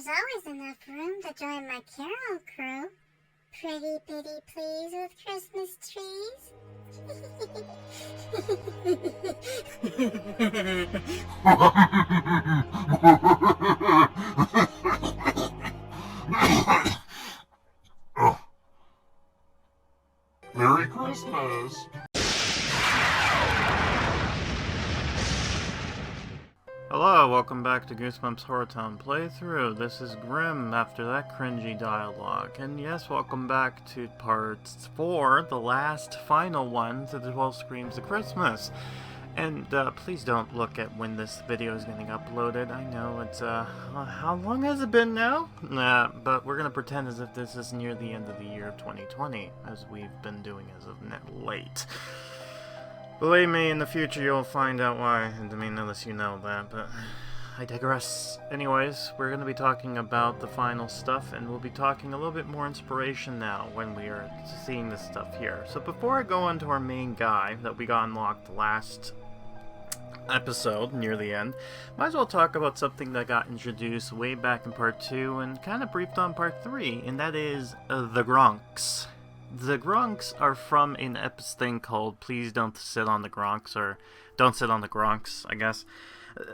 There's always enough room to join my carol crew. Pretty bitty please with Christmas trees. Oh. Merry Christmas! Hello, welcome back to Goosebumps HorrorTown playthrough. This is Grim after that cringy dialogue. And yes, welcome back to part 4, the last final one to the 12 Screams of Christmas. And please don't look at when this video is getting uploaded. I know it's, how long has it been now? But we're gonna pretend as if this is near the end of the year of 2020, as we've been doing as of late. Believe me, in the future you'll find out why. I mean, unless you know that, but I digress. Anyways, we're going to be talking about the final stuff, and we'll be talking a little bit more inspiration now when we are seeing this stuff here. So before I go into our main guy that we got unlocked last episode, near the end, might as well talk about something that got introduced way back in part 2 and kind of briefed on part 3, and that is the Gronks. The Gronks are from an thing called Please Don't Sit on the Gronks, or Don't Sit on the Gronks, I guess.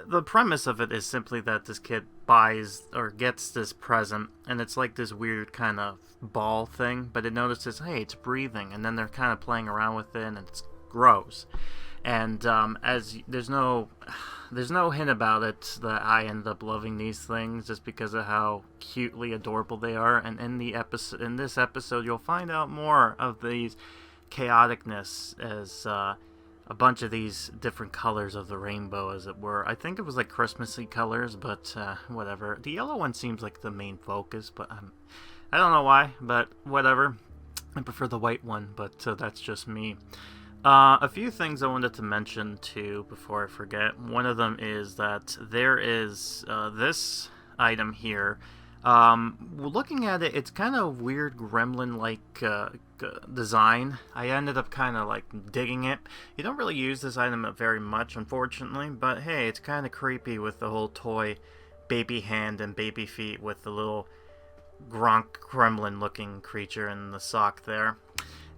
The premise of it is simply that this kid buys, or gets this present, and it's like this weird kind of ball thing, but it notices, hey, it's breathing, and then they're kind of playing around with it, and it grows. And as there's no hint about it that I end up loving these things just because of how cutely adorable they are. And in this episode, you'll find out more of these chaoticness as a bunch of these different colors of the rainbow, as it were. I think it was like Christmassy colors, but whatever. The yellow one seems like the main focus, but I don't know why, but whatever. I prefer the white one, but that's just me. A few things I wanted to mention too before I forget. One of them is that there is this item here. Looking at it, it's kind of weird gremlin-like design. I ended up kind of like digging it. You don't really use this item very much, unfortunately, but hey, it's kind of creepy with the whole toy baby hand and baby feet with the little gremlin-looking creature in the sock there.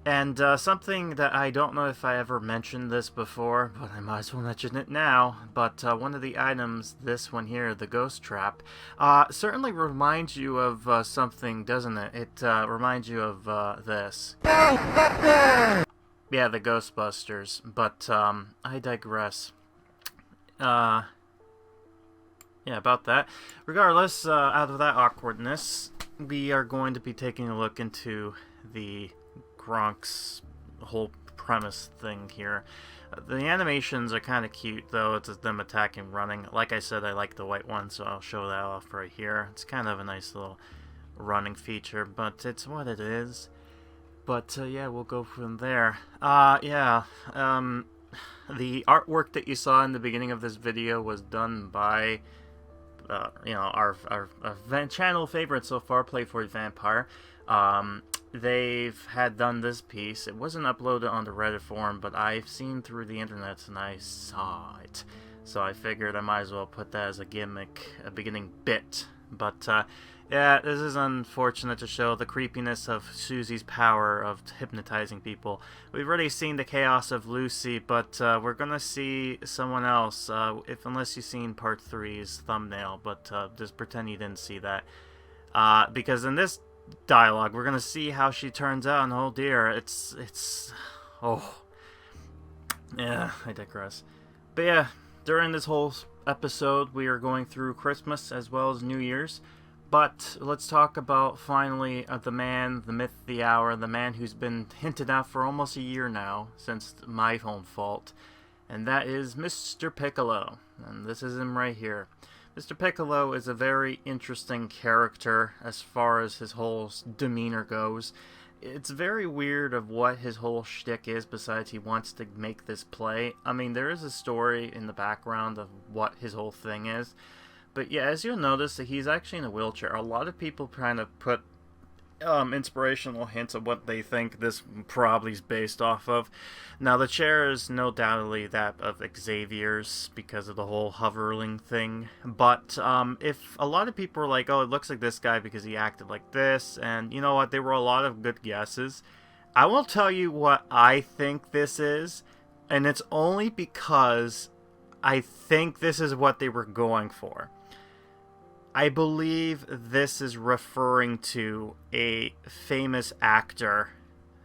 And something that I don't know if I ever mentioned this before, but I might as well mention it now, but one of the items, this one here, the ghost trap, certainly reminds you of something, doesn't it? It reminds you of this. Yeah, the Ghostbusters, but I digress. Yeah, about that. Regardless, out of that awkwardness, we are going to be taking a look into the Gronks whole premise thing here. The animations are kind of cute, though. It's them attacking, running. Like I said, I like the white one, so I'll show that off right here. It's kind of a nice little running feature, but it's what it is. But yeah, we'll go from there. The artwork that you saw in the beginning of this video was done by our channel favorite so far, Play for Vampire. They've had done this piece. It wasn't uploaded on the Reddit forum, but I've seen through the internet and I saw it. So I figured I might as well put that as a gimmick, a beginning bit. But yeah, this is unfortunate to show the creepiness of Susie's power of hypnotizing people. We've already seen the chaos of Lucy, but we're gonna see someone else, unless you've seen part 3's thumbnail, but just pretend you didn't see that. Because in this dialogue, we're gonna see how she turns out, and oh dear, oh, yeah, I digress. But yeah, during this whole episode, we are going through Christmas as well as New Year's, but let's talk about, finally, the man, the myth, the hour, the man who's been hinted at for almost a year now, since my own fault, and that is Mr. Piccolo, and this is him right here. Mr. Piccolo is a very interesting character as far as his whole demeanor goes. It's very weird of what his whole shtick is, besides he wants to make this play. I mean, there is a story in the background of what his whole thing is. But yeah, as you'll notice, that he's actually in a wheelchair. A lot of people kind of put inspirational hints of what they think this probably is based off of. Now, the chair is no doubtedly that of Xavier's because of the whole hovering thing. But if a lot of people are like, oh, it looks like this guy because he acted like this, and you know what, there were a lot of good guesses. I will tell you what I think this is, and it's only because I think this is what they were going for. I believe this is referring to a famous actor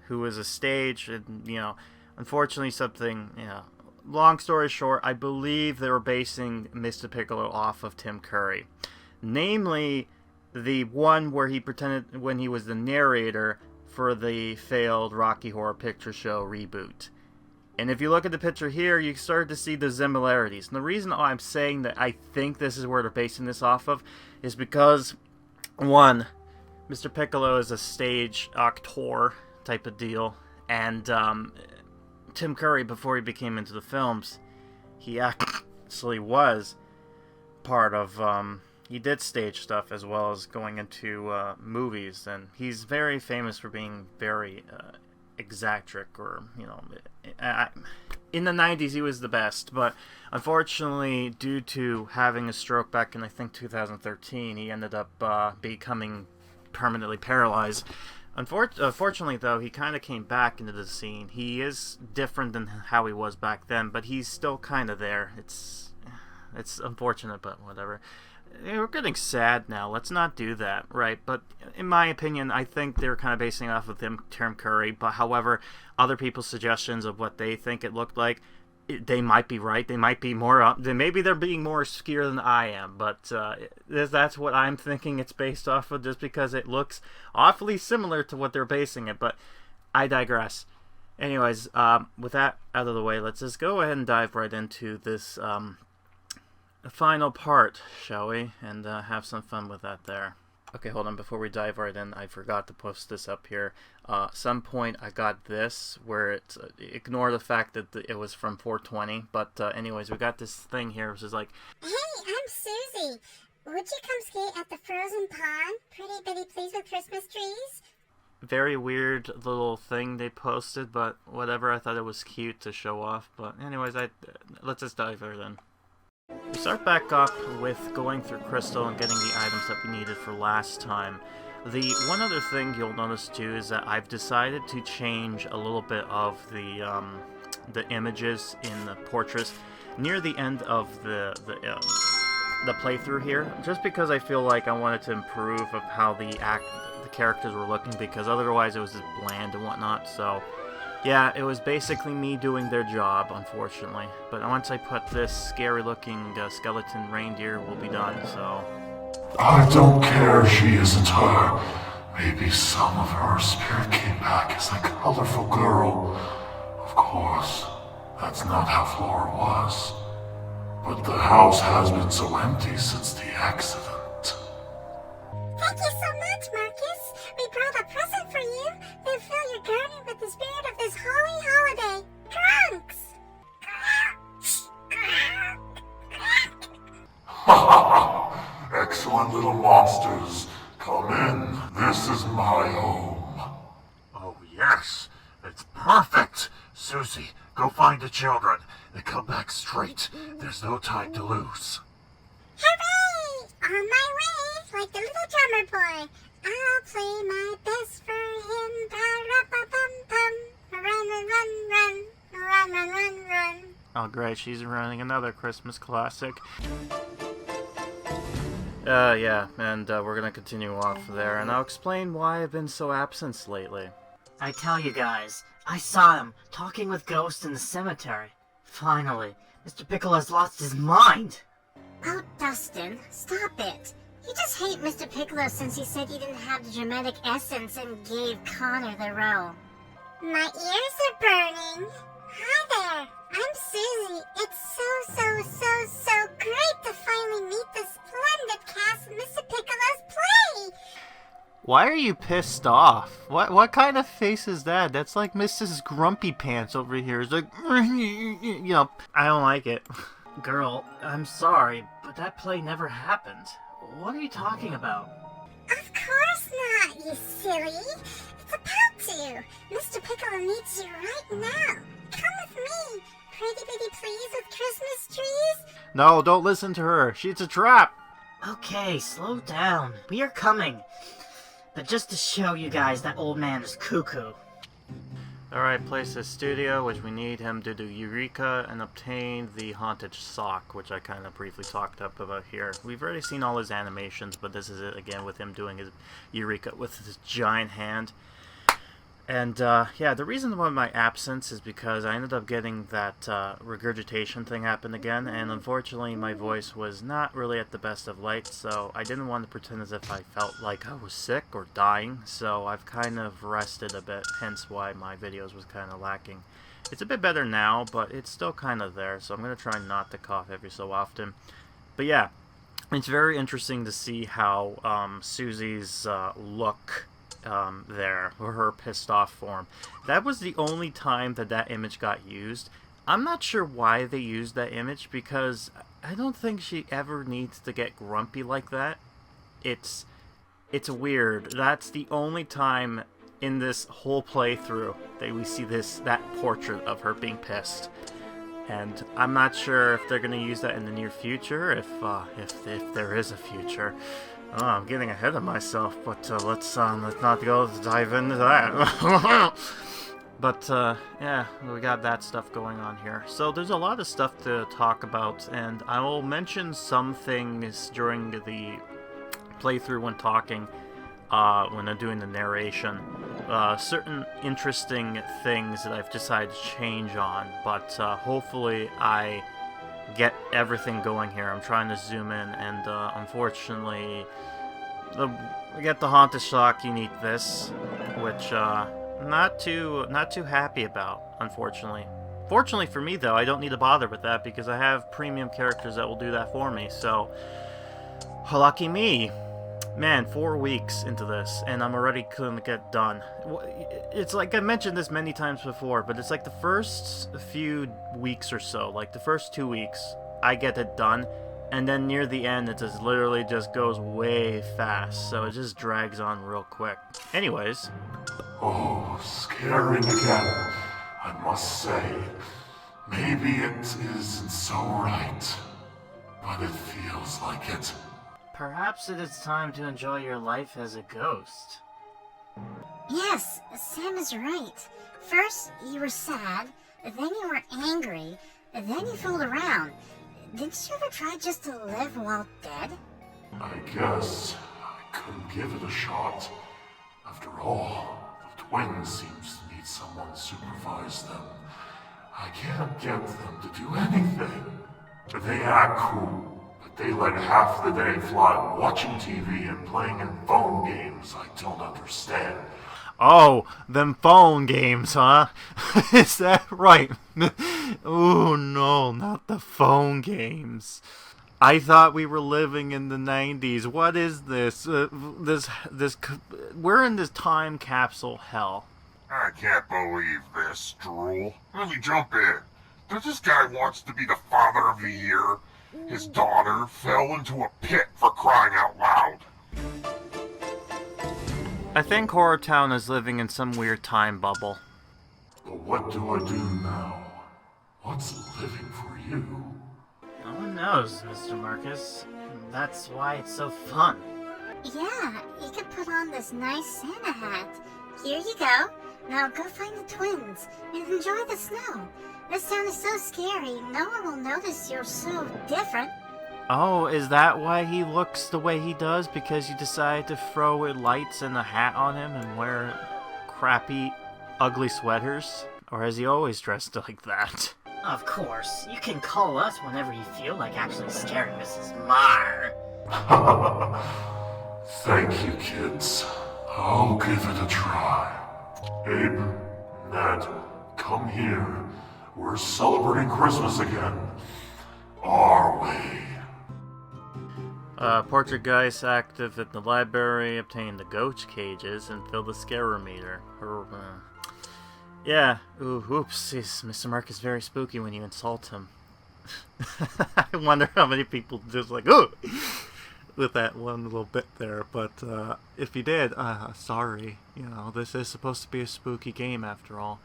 who was a stage, and, you know, unfortunately something, you know, long story short, I believe they were basing Mr. Piccolo off of Tim Curry. Namely, the one where he pretended when he was the narrator for the failed Rocky Horror Picture Show reboot. And if you look at the picture here, you start to see the similarities. And the reason I'm saying that I think this is where they're basing this off of is because, one, Mr. Piccolo is a stage actor type of deal. And Tim Curry, before he became into the films, he actually was part of, he did stage stuff as well as going into movies. And he's very famous for being very eccentric, or, you know, in the 90s he was the best, but unfortunately due to having a stroke back in I think 2013, he ended up becoming permanently paralyzed. Unfortunately though, he kind of came back into the scene. He is different than how he was back then, but he's still kind of there. It's unfortunate, but whatever. We're getting sad now. Let's not do that, right? But in my opinion, I think they're kind of basing it off of Tim Curry. But however, other people's suggestions of what they think it looked like, they might be right. They might be more. Maybe they're being more obscure than I am. But that's what I'm thinking it's based off of, just because it looks awfully similar to what they're basing it. But I digress. Anyways, with that out of the way, let's just go ahead and dive right into this final part, shall we? And have some fun with that there. Okay, hold on. Before we dive right in, I forgot to post this up here. Some point I got this where it ignore the fact that it was from 420. But anyways, we got this thing here which is like, Hey, I'm Susie. Would you come skate at the frozen pond? Pretty bitty please with Christmas trees? very weird little thing they posted, but whatever. I thought it was cute to show off. But anyways, let's just dive right in. We start back up with going through Crystal and getting the items that we needed for last time. The one other thing you'll notice too is that I've decided to change a little bit of the images in the portraits near the end of the playthrough here, just because I feel like I wanted to improve of how the characters were looking, because otherwise it was just bland and whatnot. So yeah, it was basically me doing their job, unfortunately. But once I put this scary-looking skeleton reindeer, we'll be done, so... I don't care if she isn't her. Maybe some of her spirit came back as a colorful girl. Of course, that's not how Flora was. But the house has been so empty since the accident. Thank you so much, Marcus. We brought a present for you. They'll fill your garden with the spirit of this holy holiday. Gronks! Ha ha ha! Excellent little monsters. Come in. This is my home. Oh, yes. It's perfect. Susie, go find the children and come back straight. There's no time to lose. Hooray! On my way, like the little drummer boy. I'll play my best for him. Pa-ra-pa-pum-pum. Run, run, run, run. Run, run, run, run. Oh great, she's running another Christmas classic. Yeah, and we're gonna continue off there, and I'll explain why I've been so absent lately. I tell you guys, I saw him talking with ghosts in the cemetery. Finally, Mr. Piccolo's lost his mind. Oh, Dustin, stop it. You just hate Mr. Piccolo since he said he didn't have the dramatic essence and gave Connor the role. My ears are burning. Hi there, I'm Susie. It's so great to finally meet the splendid cast of Mr. Piccolo's play. Why are you pissed off? What kind of face is that? That's like Mrs. Grumpy Pants over here. It's like, you know, I don't like it. Girl, I'm sorry, but that play never happened. What are you talking about? Of course course not, you silly. It's about to. Mr. Piccolo needs you right now. Come with me. Pretty bitty please with Christmas trees. No, don't listen to her. She's a trap. Okay, slow down. We are coming. But just to show you guys that old man is cuckoo. Alright, place his studio, which we need him to do Eureka and obtain the Haunted Sock, which I kind of briefly talked up about here. We've already seen all his animations, but this is it again with him doing his Eureka with his giant hand. And, yeah, the reason why my absence is because I ended up getting that regurgitation thing happen again, and unfortunately my voice was not really at the best of light, so I didn't want to pretend as if I felt like I was sick or dying, so I've kind of rested a bit, hence why my videos was kind of lacking. It's a bit better now, but it's still kind of there, so I'm going to try not to cough every so often. But yeah, it's very interesting to see how Susie's look there, or her pissed off form. That was the only time that that image got used. I'm not sure why they used that image, because I don't think she ever needs to get grumpy like that. It's weird. That's the only time in this whole playthrough that we see that portrait of her being pissed. And I'm not sure if they're going to use that in the near future, if there is a future. Oh, I'm getting ahead of myself, but let's not dive into that. But yeah, we got that stuff going on here. So there's a lot of stuff to talk about, and I will mention some things during the playthrough when talking, when I'm doing the narration. Certain interesting things that I've decided to change on, but hopefully I get everything going here. I'm trying to zoom in, and unfortunately, to get the Haunted Shock, you need this, which not too happy about, unfortunately. Fortunately for me, though, I don't need to bother with that because I have premium characters that will do that for me. So, lucky me. Man, 4 weeks into this, and I'm already gonna get done. It's like, I mentioned this many times before, but it's like the first few weeks or so, like the first 2 weeks, I get it done, and then near the end, it just literally just goes way fast, so it just drags on real quick. Anyways. Oh, scaring again, I must say. Maybe it isn't so right, but it feels like it. Perhaps it is time to enjoy your life as a ghost. Yes, Sam is right. First, you were sad, then you were angry, then you fooled around. Didn't you ever try just to live while dead? I guess I couldn't give it a shot. After all, the twins seems to need someone to supervise them. I can't get them to do anything. They act cool. They let half the day fly watching TV and playing in phone games I don't understand. Oh, them phone games, huh? Is that right? Oh no, not the phone games. I thought we were living in the 90s. What is this? We're in this time capsule hell. I can't believe this, Drool. Let me jump in. Does this guy wants to be the father of the year? His daughter fell into a pit for crying out loud. I think HorrorTown is living in some weird time bubble. But what do I do now? What's living for you? No one knows, Mr. Marcus. That's why it's so fun. Yeah, you could put on this nice Santa hat. Here you go. Now go find the twins and enjoy the snow. This town is so scary, no one will notice you're so different. Oh, is that why he looks the way he does? Because you decided to throw lights and a hat on him and wear crappy, ugly sweaters? Or has he always dressed like that? Of course, you can call us whenever you feel like actually scaring Mrs. Marr. Thank you, kids. I'll give it a try. Abe, Ned, come here. We're celebrating Christmas again. Our way. Portrait Geist active at the library, obtain the ghost cages, and fill the scarer meter. Yeah, oops, Mr. Marcus is very spooky when you insult him. I wonder how many people just like, ooh! with that one little bit there, but if you did, sorry. You know, this is supposed to be a spooky game after all.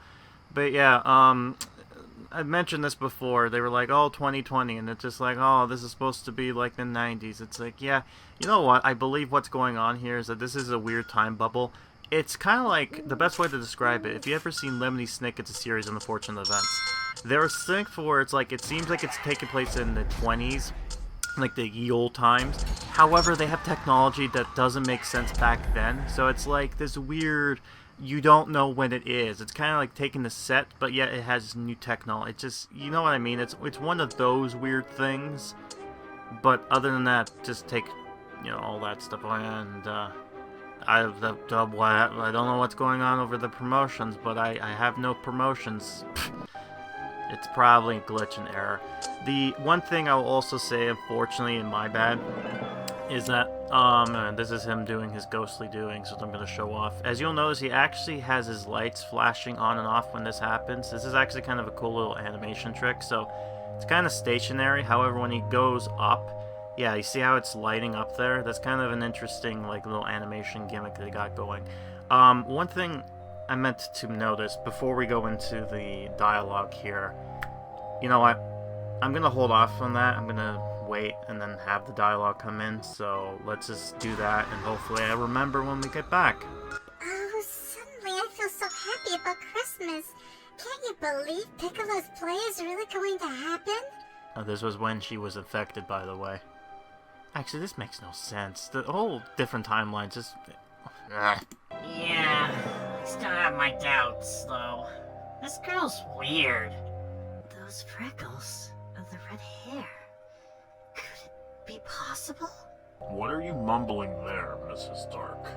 But yeah, I mentioned this before. They were like, oh, 2020, and it's just like, oh, this is supposed to be like the 90s. It's like, yeah, you know what? I believe what's going on here is that this is a weird time bubble. It's kind of like, the best way to describe it, if you ever seen Lemony Snicket's series on Unfortunate Events, there are things where it's like, it seems like it's taking place in the 20s, like the ye old times. However, they have technology that doesn't make sense back then, so it's like this weird, you don't know when it is. It's kind of like taking the set, but yet it has new technology. It's just, you know what I mean? It's one of those weird things, but other than that, just take, you know, all that stuff away, and I don't know what's going on over the promotions, but I have no promotions. It's probably a glitch and error. The one thing I will also say, unfortunately, in my bad, is that, this is him doing his ghostly doings, which I'm going to show off. As you'll notice, he actually has his lights flashing on and off when this happens. This is actually kind of a cool little animation trick, so it's kind of stationary. However, when he goes up, yeah, you see how it's lighting up there? That's kind of an interesting, like, little animation gimmick they got going. One thing I meant to notice before we go into the dialogue here, you know what? I'm going to hold off on that. I'm going to wait and then have the dialogue come in, so let's just do that, and hopefully I remember when we get back. Oh, suddenly I feel so happy about Christmas. Can't you believe Piccolo's play is really going to happen? This was when she was infected, by the way. Actually, this makes no sense. The whole different timelines just... Yeah, I still have my doubts, though. This girl's weird. Those freckles, the red hair. Could it be possible? What are you mumbling there, Mrs. Dark?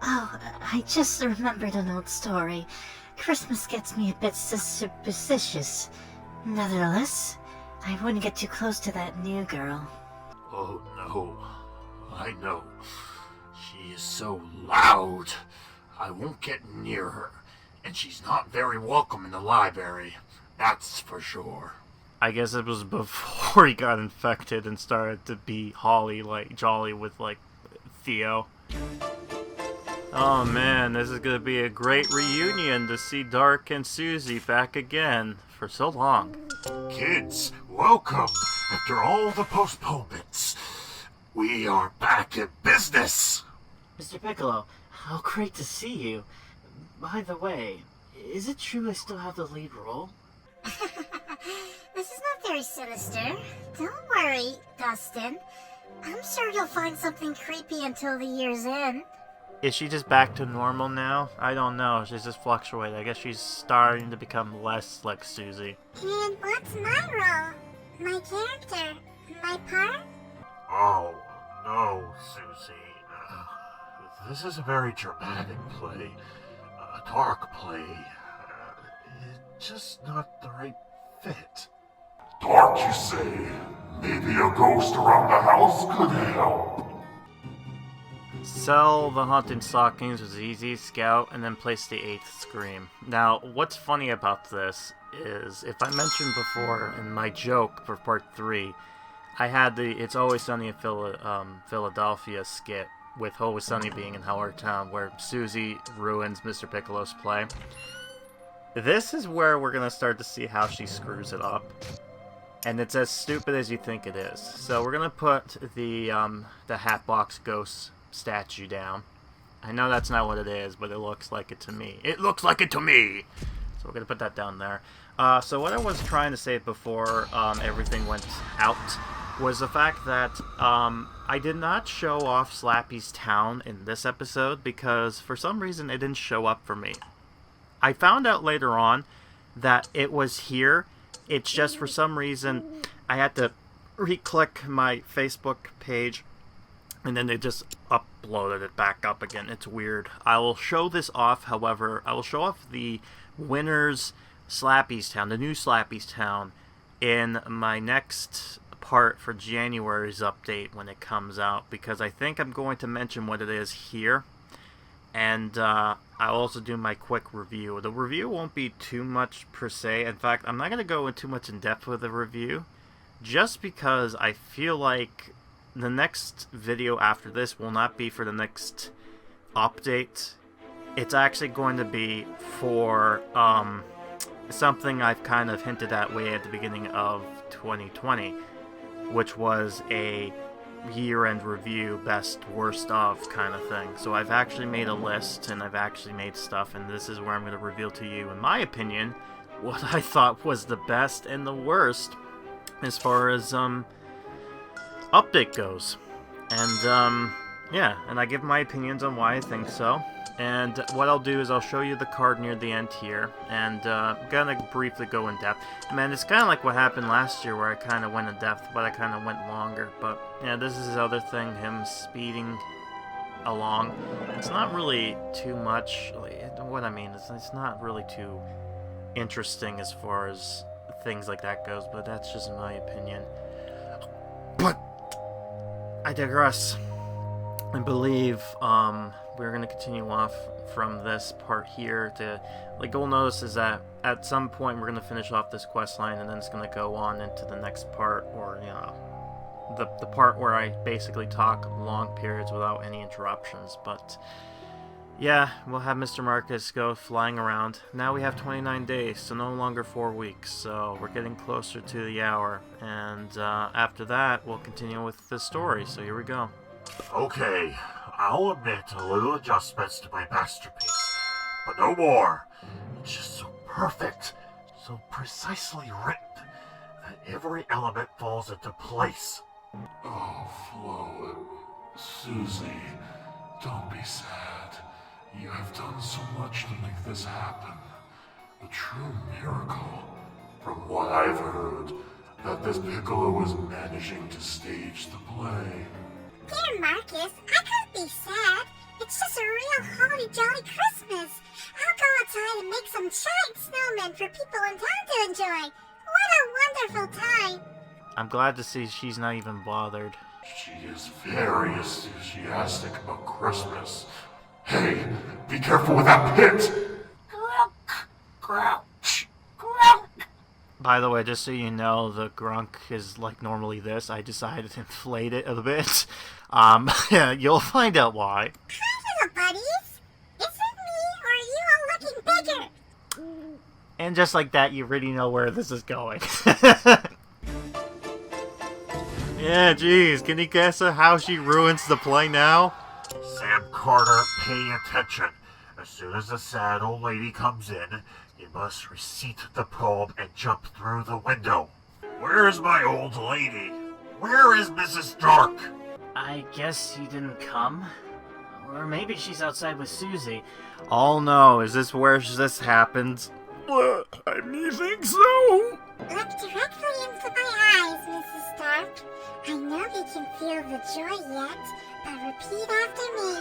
Oh, I just remembered an old story. Christmas gets me a bit superstitious. Nevertheless, I wouldn't get too close to that new girl. Oh no, I know. She is so loud. I won't get near her, and she's not very welcome in the library. That's for sure. I guess it was before he got infected and started to be jolly with, like, Theo. Oh man, this is gonna be a great reunion to see Dark and Susie back again for so long. Kids, welcome. After all the postponements, we are back in business. Mr. Piccolo, how great to see you. By the way, is it true I still have the lead role? This is not very sinister. Don't worry, Dustin. I'm sure you'll find something creepy until the year's end. Is she just back to normal now? I don't know. She's just fluctuating. I guess she's starting to become less like Susie. And what's my role? My character? My part? Oh, no, Susie. This is a very dramatic play. A dark play. It's just not the right fit. Dark, you say? Maybe a ghost around the house could help. Sell the Haunted Stockings was easy, scout, and then place the 8th Scream. Now, what's funny about this is, if I mentioned before in my joke for part 3, I had the It's Always Sunny in Philadelphia skit, with Always Sunny being in HorrorTown, where Susie ruins Mr. Piccolo's play. This is where we're going to start to see how she screws it up. And it's as stupid as you think it is. So we're going to put the Hatbox Ghost statue down. I know that's not what it is, but it looks like it to me. It looks like it to me! So we're going to put that down there. So what I was trying to say before everything went out was the fact that I did not show off Slappy's town in this episode because for some reason it didn't show up for me. I found out later on that it was here. It's just for some reason I had to re-click my Facebook page and then they just uploaded it back up again. It's weird. I will show this off, however. I will show off the winner's Slappy's Town, the new Slappy's Town, in my next part for January's update when it comes out, because I think I'm going to mention what it is here. And I'll also do my quick review. The review won't be too much per se. In fact, I'm not going to go in too much in depth with the review, just because I feel like the next video after this will not be for the next update. It's actually going to be for something I've kind of hinted at way at the beginning of 2020, which was a year-end review, best, worst of kind of thing. So I've actually made a list, and I've actually made stuff, and this is where I'm going to reveal to you, in my opinion, what I thought was the best and the worst as far as update goes. And yeah, and I give my opinions on why I think so. And what I'll do is I'll show you the card near the end here, and I'm gonna briefly go in depth. Man, it's kind of like what happened last year, where I kind of went in depth, but I kind of went longer. But yeah, this is his other thing, him speeding along. It's not really too much. What I mean is, it's not really too interesting as far as things like that goes, but that's just my opinion. But I digress. I believe we're going to continue off from this part here to, like, you'll notice is that at some point we're going to finish off this quest line, and then it's going to go on into the next part, or, you know, the part where I basically talk long periods without any interruptions. But yeah, we'll have Mr. Marcus go flying around. Now we have 29 days, so no longer 4 weeks, so we're getting closer to the hour, and after that we'll continue with the story. So here we go. Okay, I'll admit a little adjustments to my masterpiece, but no more. It's just so perfect, so precisely written, that every element falls into place. Oh, Flo, Susie, don't be sad. You have done so much to make this happen. A true miracle. From what I've heard, that this Piccolo is managing to stage the play. Dear Marcus, I couldn't be sad. It's just a real holly jolly Christmas. I'll go outside and make some giant snowmen for people in town to enjoy. What a wonderful time. I'm glad to see she's not even bothered. She is very enthusiastic about Christmas. Hey, be careful with that pit! Grouch! By the way, just so you know, the Gronk is like normally this. I decided to inflate it a bit. Yeah, you'll find out why. Hi, little buddies. Is it me, or are you all looking bigger? And just like that, you already know where this is going. Yeah, geez, can you guess how she ruins the play now? Sam Carter, pay attention. As soon as the sad old lady comes in, you must reseat the probe and jump through the window. Where is my old lady? Where is Mrs. Dark? I guess you didn't come? Or maybe she's outside with Susie. Oh no, is this where this happens? I think so. Look directly into my eyes, Mrs. Stark. I know you can feel the joy yet, but repeat after me.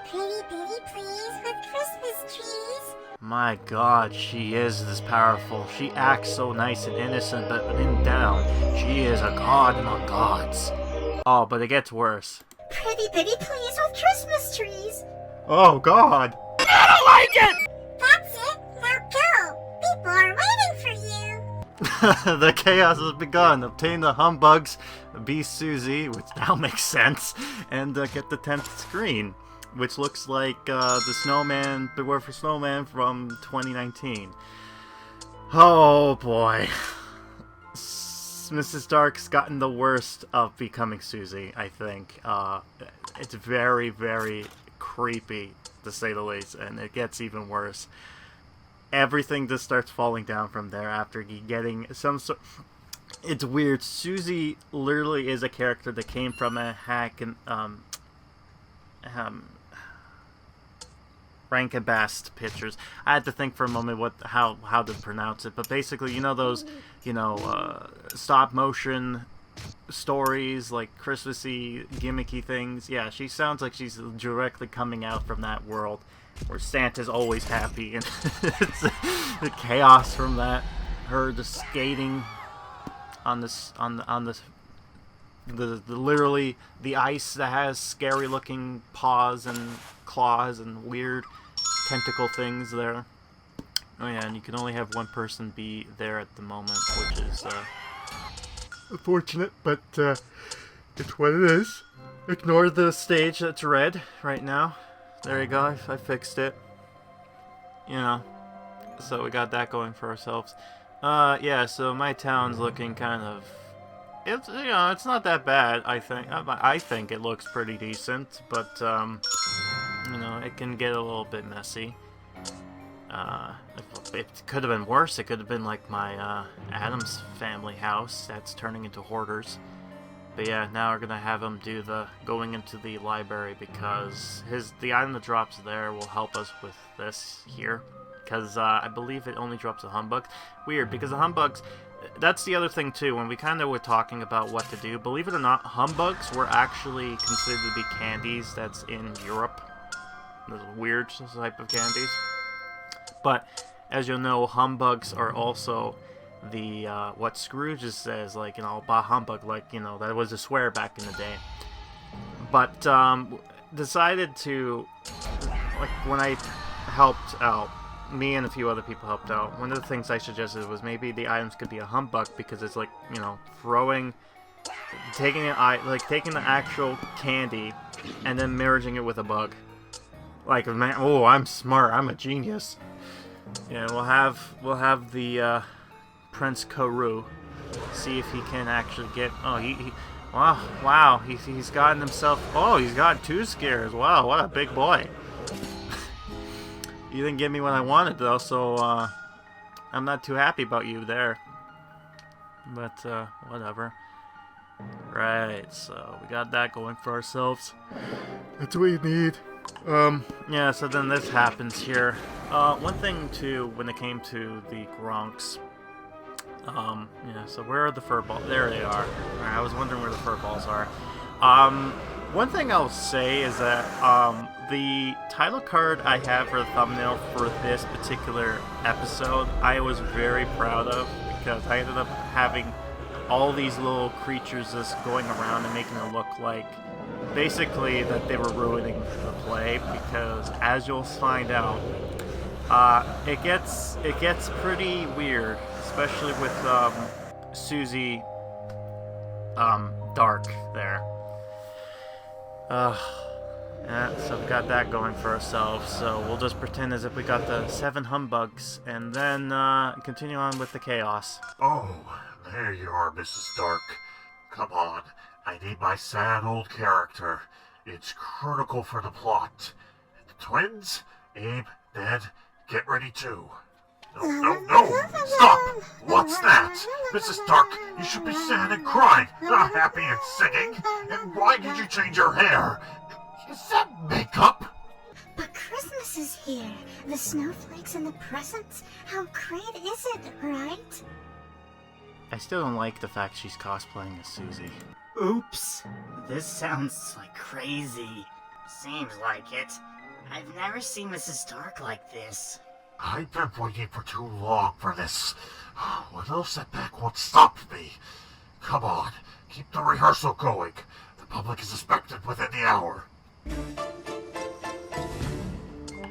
Pretty bitty please with Christmas trees. My god, she is this powerful. She acts so nice and innocent, but in down, she is a god among gods. Oh, but it gets worse. Pretty bitty please with Christmas trees. Oh god. I don't like it! That's it. Now go. People are waiting for you. The chaos has begun. Obtain the humbugs, be Susie, which now makes sense, and get the 10th screen, which looks like the Snowman, Beware for Snowman from 2019. Oh boy. Mrs. Dark's gotten the worst of becoming Susie, I think. It's very, very creepy, to say the least, and it gets even worse. Everything just starts falling down from there after getting some sort... It's weird. Susie literally is a character that came from a hack and Rankabast pictures. I had to think for a moment how to pronounce it, but basically, you know those, stop motion stories, like Christmassy, gimmicky things? Yeah, she sounds like she's directly coming out from that world, where Santa's always happy, and it's the chaos from that. Her just skating on the literally the ice that has scary looking paws and claws and weird tentacle things there. Oh yeah, and you can only have one person be there at the moment, which is unfortunate, but It's what it is. Ignore the stage that's red right now. There you go, I fixed it. You know, so we got that going for ourselves. Yeah, so my town's looking kind of... It's, you know, it's not that bad, I think. I think it looks pretty decent, but, you know, it can get a little bit messy. It could have been worse. It could have been like my, Adam's family house that's turning into hoarders. But yeah, now we're gonna have him do the going into the library because the item that drops there will help us with this here. Because I believe it only drops a humbug. Weird, because the humbugs, that's the other thing too, when we kind of were talking about what to do. Believe it or not, humbugs were actually considered to be candies that's in Europe. Those weird type of candies. But, as you'll know, humbugs are also the, what Scrooge says, like, you know, bah humbug, like, you know, that was a swear back in the day. But, decided to, like, when I helped out, me and a few other people helped out, one of the things I suggested was maybe the items could be a humbug, because it's like, you know, taking the actual candy, and then merging it with a bug. Like, man, oh, I'm smart, I'm a genius. Yeah, we'll have the, Prince Karu see if he can actually get... Oh, wow, he's gotten himself... Oh, he's gotten 2 scares. Wow, what a big boy. You didn't give me what I wanted, though, so, I'm not too happy about you there. But, whatever. Right, so we got that going for ourselves. That's what we need. Yeah, so then this happens here. One thing, too, when it came to the Gronks, yeah, so where are the fur balls? There they are. Alright, I was wondering where the fur balls are. One thing I'll say is that, the title card I have for the thumbnail for this particular episode, I was very proud of, because I ended up having all these little creatures just going around and making it look like, basically, that they were ruining the play, because as you'll find out, it gets pretty weird, especially with, Susie, Dark there. Yeah, so we got that going for ourselves, so we'll just pretend as if we got the 7 humbugs, and then, continue on with the chaos. Oh, there you are, Mrs. Dark. Come on, I need my sad old character. It's critical for the plot. The twins, Abe, Ned, get ready too. No, stop! What's that? Mrs. Dark, you should be sad and crying, not happy and singing. And why did you change your hair? Is that makeup? But Christmas is here. The snowflakes and the presents. How great is it, right? I still don't like the fact she's cosplaying as Susie. Oops. This sounds like crazy. Seems like it. I've never seen Mrs. Dark like this. I've been waiting for too long for this. What else setback won't stop me? Come on, keep the rehearsal going. The public is expected within the hour.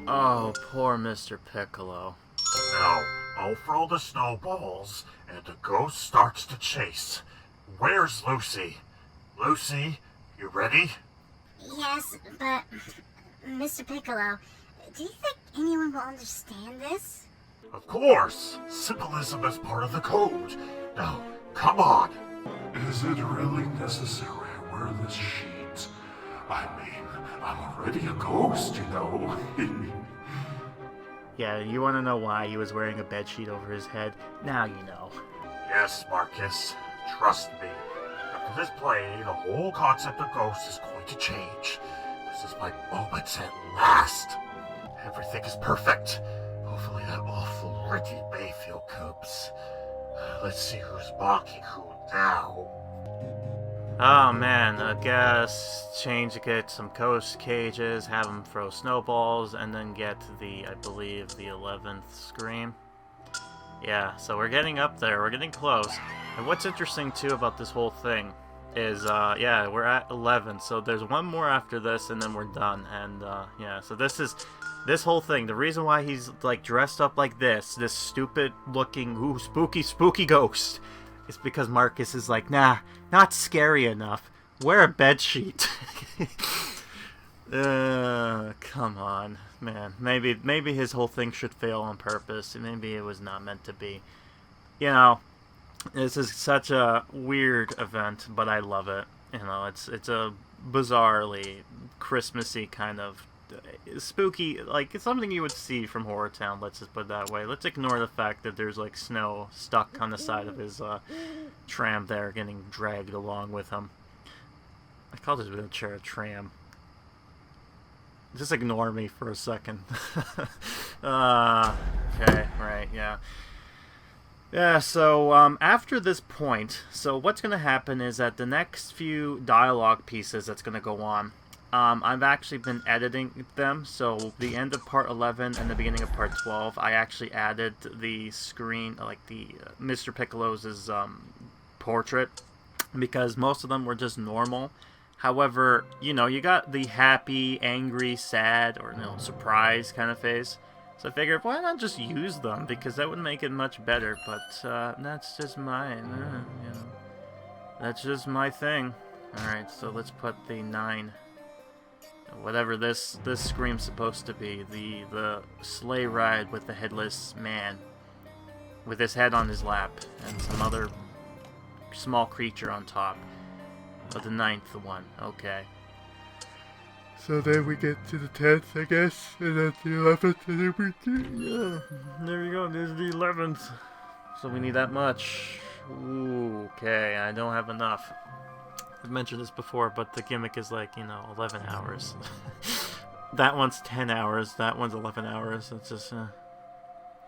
Oh, poor Mr. Piccolo. Now, I'll throw the snowballs, and the ghost starts to chase. Where's Lucy? Lucy, you ready? Yes, but... Mr. Piccolo, do you think anyone will understand this? Of course! Symbolism is part of the code. Now, come on! Is it really necessary I wear this sheet? I mean, I'm already a ghost, you know. Yeah, you want to know why he was wearing a bedsheet over his head? Now you know. Yes, Marcus. Trust me. After this play, the whole concept of ghosts is going to change. This is my moment at last. Everything is perfect. Hopefully that awful Ricky Mayfield coops. Let's see who's mocking who now. Oh man, I guess get some ghost cages, have them throw snowballs, and then get I believe, the 11th scream. Yeah, so we're getting up there, we're getting close. And what's interesting too about this whole thing is, yeah, we're at 11, so there's one more after this, and then we're done. And, yeah, so this whole thing, the reason why he's, like, dressed up like this stupid-looking, spooky ghost, is because Marcus is like, nah, not scary enough. Wear a bed sheet. Come on, man. Maybe his whole thing should fail on purpose. Maybe it was not meant to be. You know, this is such a weird event, but I love it. You know, it's a bizarrely Christmassy kind of spooky, like it's something you would see from HorrorTown. Let's just put it that way. Let's ignore the fact that there's like snow stuck on the side of his tram there, getting dragged along with him. I called his wheelchair a tram. Just ignore me for a second. Okay, right, yeah. Yeah, so after this point, so what's going to happen is that the next few dialogue pieces that's going to go on, I've actually been editing them, so the end of part 11 and the beginning of part 12, I actually added the screen, like the Mr. Piccolo's portrait, because most of them were just normal. However, you know, you got the happy, angry, sad, or, you know, surprise kind of face. So I figured, why not just use them? Because that would make it much better. But that's just mine. You know, that's just my thing. Alright, so let's put the 9. Whatever this scream's supposed to be. The sleigh ride with the headless man. With his head on his lap. And some other small creature on top. Of the 9th one, okay. So then we get to the 10th, I guess, and then the 11th, and then we do, yeah. There we go, there's the 11th. So we need that much. Ooh, okay, I don't have enough. I've mentioned this before, but the gimmick is like, you know, 11 hours. That one's 10 hours, that one's 11 hours, it's just,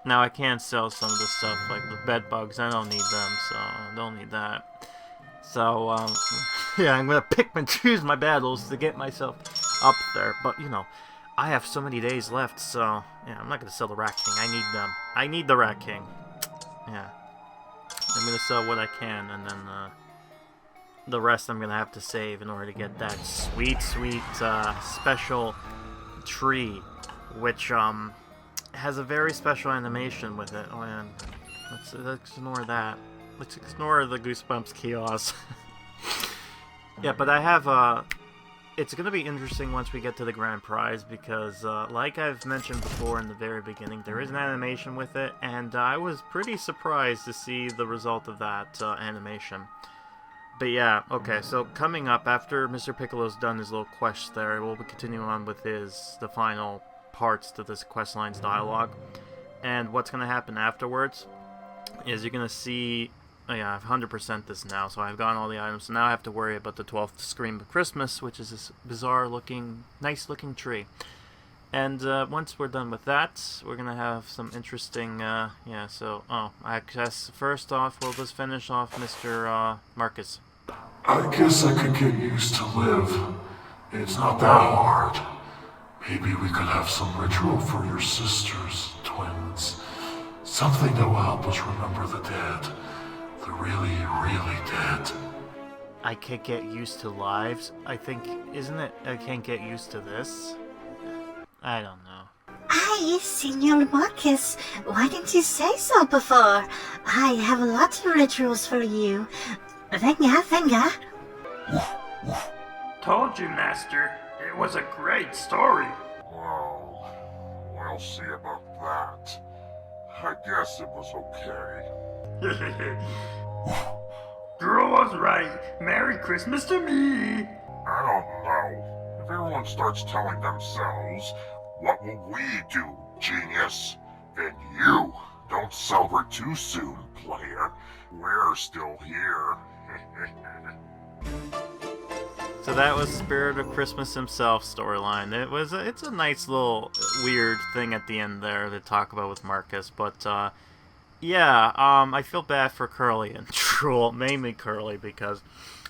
Now I can sell some of this stuff, like the bed bugs, I don't need them, so I don't need that. So, yeah, I'm gonna pick and choose my battles to get myself up there. But, you know, I have so many days left, so, yeah, I'm not gonna sell the Rat King. I need them. I need the Rat King. Yeah. I'm gonna sell what I can, and then, the rest I'm gonna have to save in order to get that sweet, sweet, special tree, which, has a very special animation with it. Oh, man. Let's ignore that. Let's ignore the Goosebumps chaos. Yeah, but I have, it's gonna be interesting once we get to the grand prize, because, like I've mentioned before in the very beginning, there is an animation with it, and I was pretty surprised to see the result of that, animation. But yeah, okay, so coming up, after Mr. Piccolo's done his little quest there, we'll continue on with the final parts to this quest line's dialogue. And what's gonna happen afterwards is you're gonna see... Oh yeah, I've 100% this now, so I've gotten all the items, so now I have to worry about the 12th Scream of Christmas, which is this bizarre-looking, nice-looking tree. And once we're done with that, we're gonna have some interesting, yeah, so, I guess first off, we'll just finish off Mr. Marcus. I guess I could get used to live. It's not that hard. Maybe we could have some ritual for your sisters, twins. Something that will help us remember the dead. The really, really dead. I can't get used to lives. I think, isn't it? I can't get used to this. I don't know. Aye, Senor Marcus, why didn't you say so before? I have a lot of rituals for you. Venga, venga. Told you, Master. It was a great story. Well, we'll see about that. I guess it was okay. Girl was right. Merry Christmas to me. I don't know. If everyone starts telling themselves, what will we do, genius? Then you don't celebrate too soon, player. We're still here. So that was Spirit of Christmas himself storyline. It's a nice little weird thing at the end there to talk about with Marcus, but yeah, I feel bad for Curly and Drool, mainly Curly, because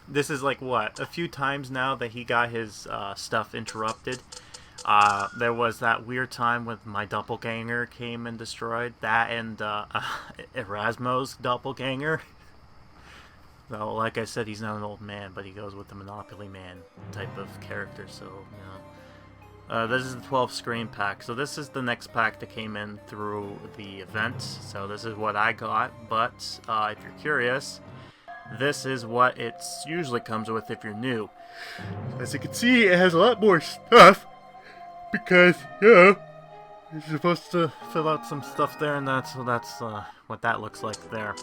this is like what, a few times now that he got his stuff interrupted. There was that weird time when my doppelganger came and destroyed that, and Erasmo's doppelganger. So, like I said, he's not an old man, but he goes with the Monopoly Man type of character, so, you know. This is the 12th Scream pack, so this is the next pack that came in through the event, so this is what I got, but if you're curious, this is what it usually comes with if you're new. As you can see, it has a lot more stuff, because, you're supposed to fill out some stuff there, and that's what that looks like there.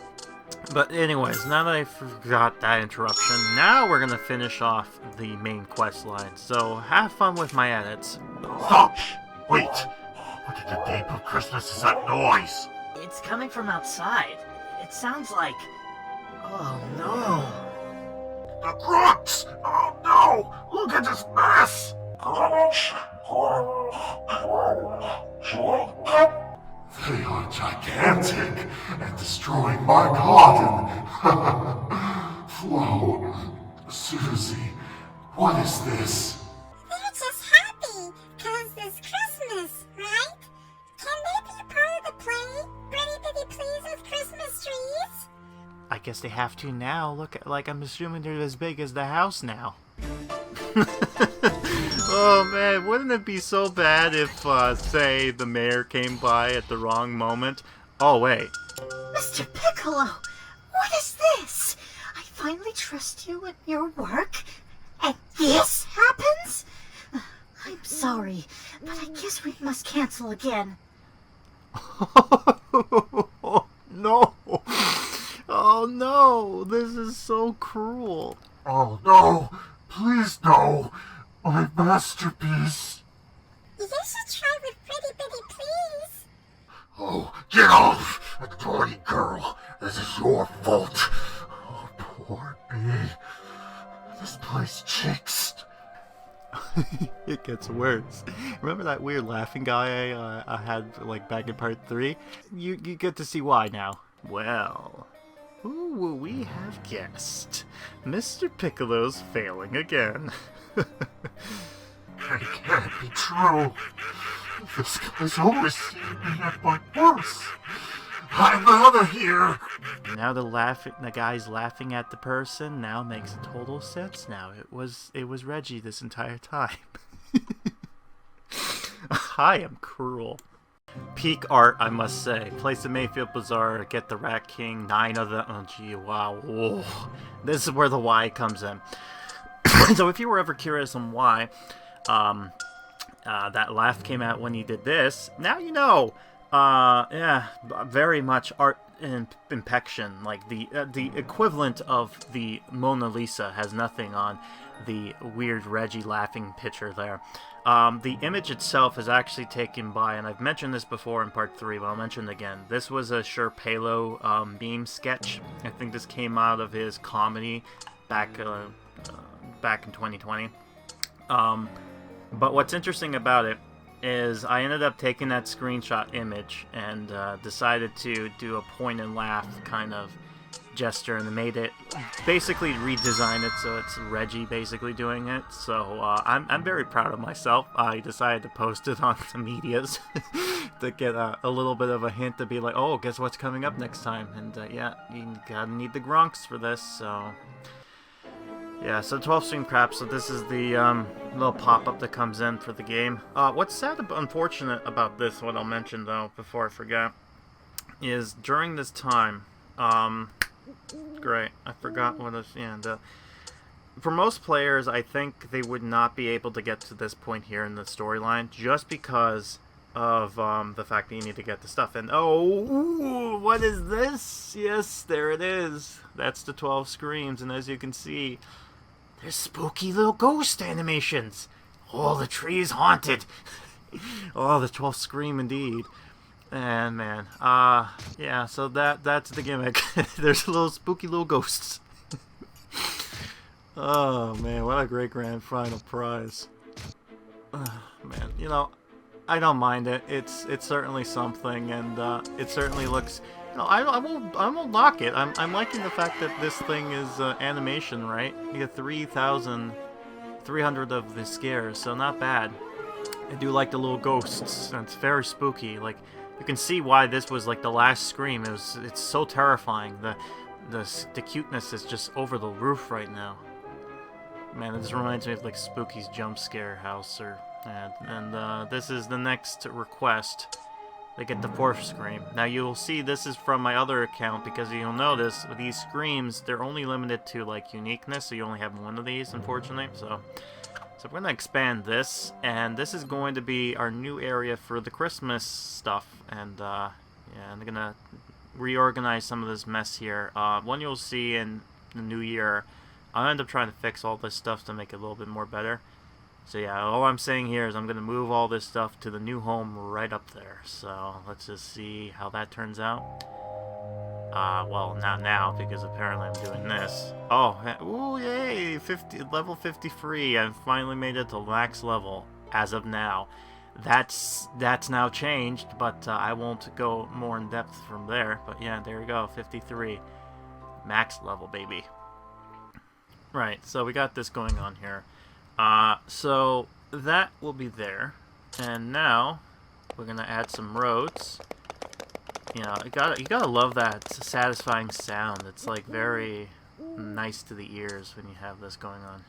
But anyways, now that I forgot that interruption, now we're gonna finish off the main quest line. So have fun with my edits. Stop! Wait! What in the name of Christmas is that noise? It's coming from outside. It sounds like... Oh no. The Gronks! Oh no! Look at this mess! They are gigantic and destroying my garden. Flo, Susie, what is this? They're just happy, 'cause it's Christmas, right? Can they be part of the play? Pretty Bitty Please with Christmas trees? I guess they have to now. Look, like I'm assuming they're as big as the house now. Oh man, wouldn't it be so bad if, say, the mayor came by at the wrong moment? Oh wait. Mr. Piccolo, what is this? I finally trust you with your work, and this happens? I'm sorry, but I guess we must cancel again. Oh no! Oh no! This is so cruel. Oh no! Please no! My masterpiece! You should try with Pretty Bitty Please. Oh, get off! Naughty girl! This is your fault! Oh, poor me. This place jinxed. It gets worse. Remember that weird laughing guy I had like back in part 3? You get to see why now. Well, who will we have guessed? Mr. Piccolo's failing again. It can't be true. This guy's always seen me at my worst. I'm out of here. Now the guy's laughing at the person now makes total sense now. It was Reggie this entire time. I am cruel. Peak art, I must say. Place the Mayfield Bazaar, get the Rat King, 9 of the... Oh, gee, wow. Whoa. This is where the why comes in. So if you were ever curious on why that laugh came out when he did this, now you know. Yeah, very much art impection. Like the equivalent of the Mona Lisa has nothing on the weird Reggie laughing picture there. The image itself is actually taken by, and I've mentioned this before in part 3, but I'll mention it again. This was a Palo meme sketch. I think this came out of his comedy back in 2020. But what's interesting about it is I ended up taking that screenshot image and decided to do a point and laugh kind of gesture and made it basically redesign it so it's Reggie basically doing it. So I'm very proud of myself. I decided to post it on the medias to get a little bit of a hint to be like, oh, guess what's coming up next time? And yeah, you gotta need the Gronks for this. So yeah, so 12 stream crap. So this is the little pop-up that comes in for the game. What's sad, unfortunate about this, what I'll mention though before I forget, is during this time, great, I forgot what it was. Yeah, for most players, I think they would not be able to get to this point here in the storyline just because of the fact that you need to get the stuff. And oh, what is this? Yes, there it is. That's the 12 screams, and as you can see, there's spooky little ghost animations. Oh, the tree is haunted. Oh, the 12th scream indeed. And man, yeah, so that's the gimmick. There's little spooky little ghosts. Oh man, what a great grand final prize. Man, you know, I don't mind it. It's certainly something, and it certainly looks. You know, I won't knock it. I'm liking the fact that this thing is animation, right? You get 3,300 of the scares, so not bad. I do like the little ghosts. It's very spooky. Like, you can see why this was like the last scream. It's so terrifying. The cuteness is just over the roof right now. Man, it just reminds me of like Spooky's jump scare house, or and this is the next request. they get the 4th scream. Now you'll see this is from my other account, because you'll notice with these screams, they're only limited to like uniqueness, so you only have one of these, unfortunately. So we're going to expand this, and this is going to be our new area for the Christmas stuff. And yeah, I'm going to reorganize some of this mess here. One you'll see in the new year, I'll end up trying to fix all this stuff to make it a little bit more better. So yeah, all I'm saying here is I'm going to move all this stuff to the new home right up there. So let's just see how that turns out. Well, not now, because apparently I'm doing this. Oh, ooh, yay! Level 53. I've finally made it to max level as of now. That's now changed, but I won't go more in depth from there. But yeah, there we go, 53. Max level, baby. Right, so we got this going on here. So that will be there. And now we're going to add some roads. You know, you gotta love that satisfying sound. It's like very nice to the ears when you have this going on.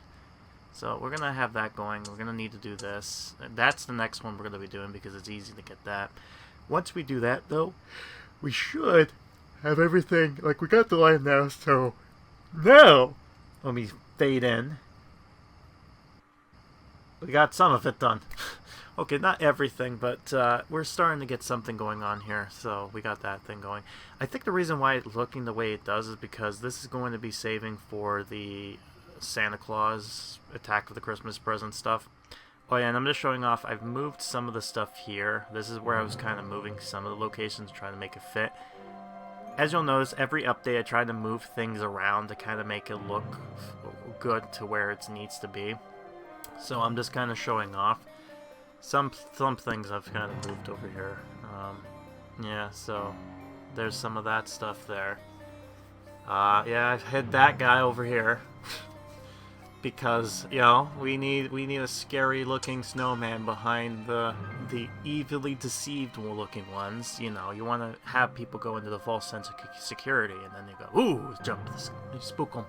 So we're gonna have that going. We're gonna need to do this. That's the next one we're gonna be doing because it's easy to get that. Once we do that, though, we should have everything. Like, we got the line now, so now let me fade in. We got some of it done. Okay, not everything, but we're starting to get something going on here, so we got that thing going. I think the reason why it's looking the way it does is because this is going to be saving for the Santa Claus Attack of the Christmas Present stuff. Oh yeah, and I'm just showing off, I've moved some of the stuff here. This is where I was kind of moving some of the locations, trying to make it fit. As you'll notice, every update I try to move things around to kind of make it look good to where it needs to be. So I'm just kind of showing off. Some things I've kind of moved over here. Yeah, so there's some of that stuff there. Yeah, I've hid that guy over here because, you know, we need a scary looking snowman behind the evilly deceived looking ones. You know, you want to have people go into the false sense of security, and then you go, ooh, jump, you spook them.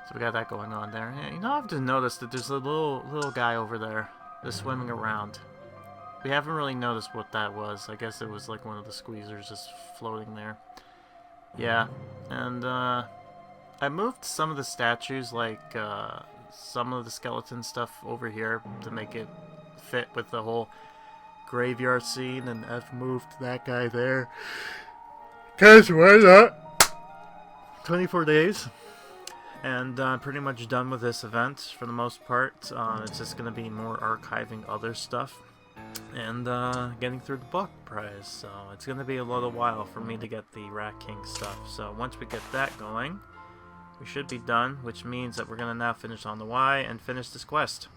So we got that going on there. Yeah, you know, I've just noticed that there's a little guy over there. Just swimming around. We haven't really noticed what that was. I guess it was like one of the squeezers just floating there. Yeah, and I moved some of the statues, like some of the skeleton stuff over here to make it fit with the whole graveyard scene, and I've moved that guy there. Cause why not? 24 days. And I'm pretty much done with this event for the most part. It's just going to be more archiving other stuff and getting through the book prize. So it's going to be a little while for me to get the Rat King stuff. So once we get that going, we should be done, which means that we're going to now finish on the Y and finish this quest.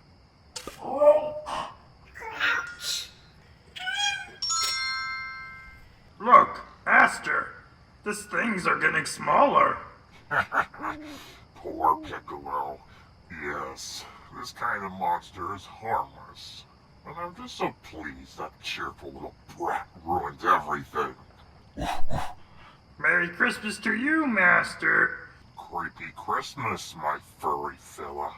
Look, Aster, these things are getting smaller. Poor Piccolo. Yes, this kind of monster is harmless. And I'm just so pleased that cheerful little brat ruined everything. Merry Christmas to you, Master. Creepy Christmas, my furry fella.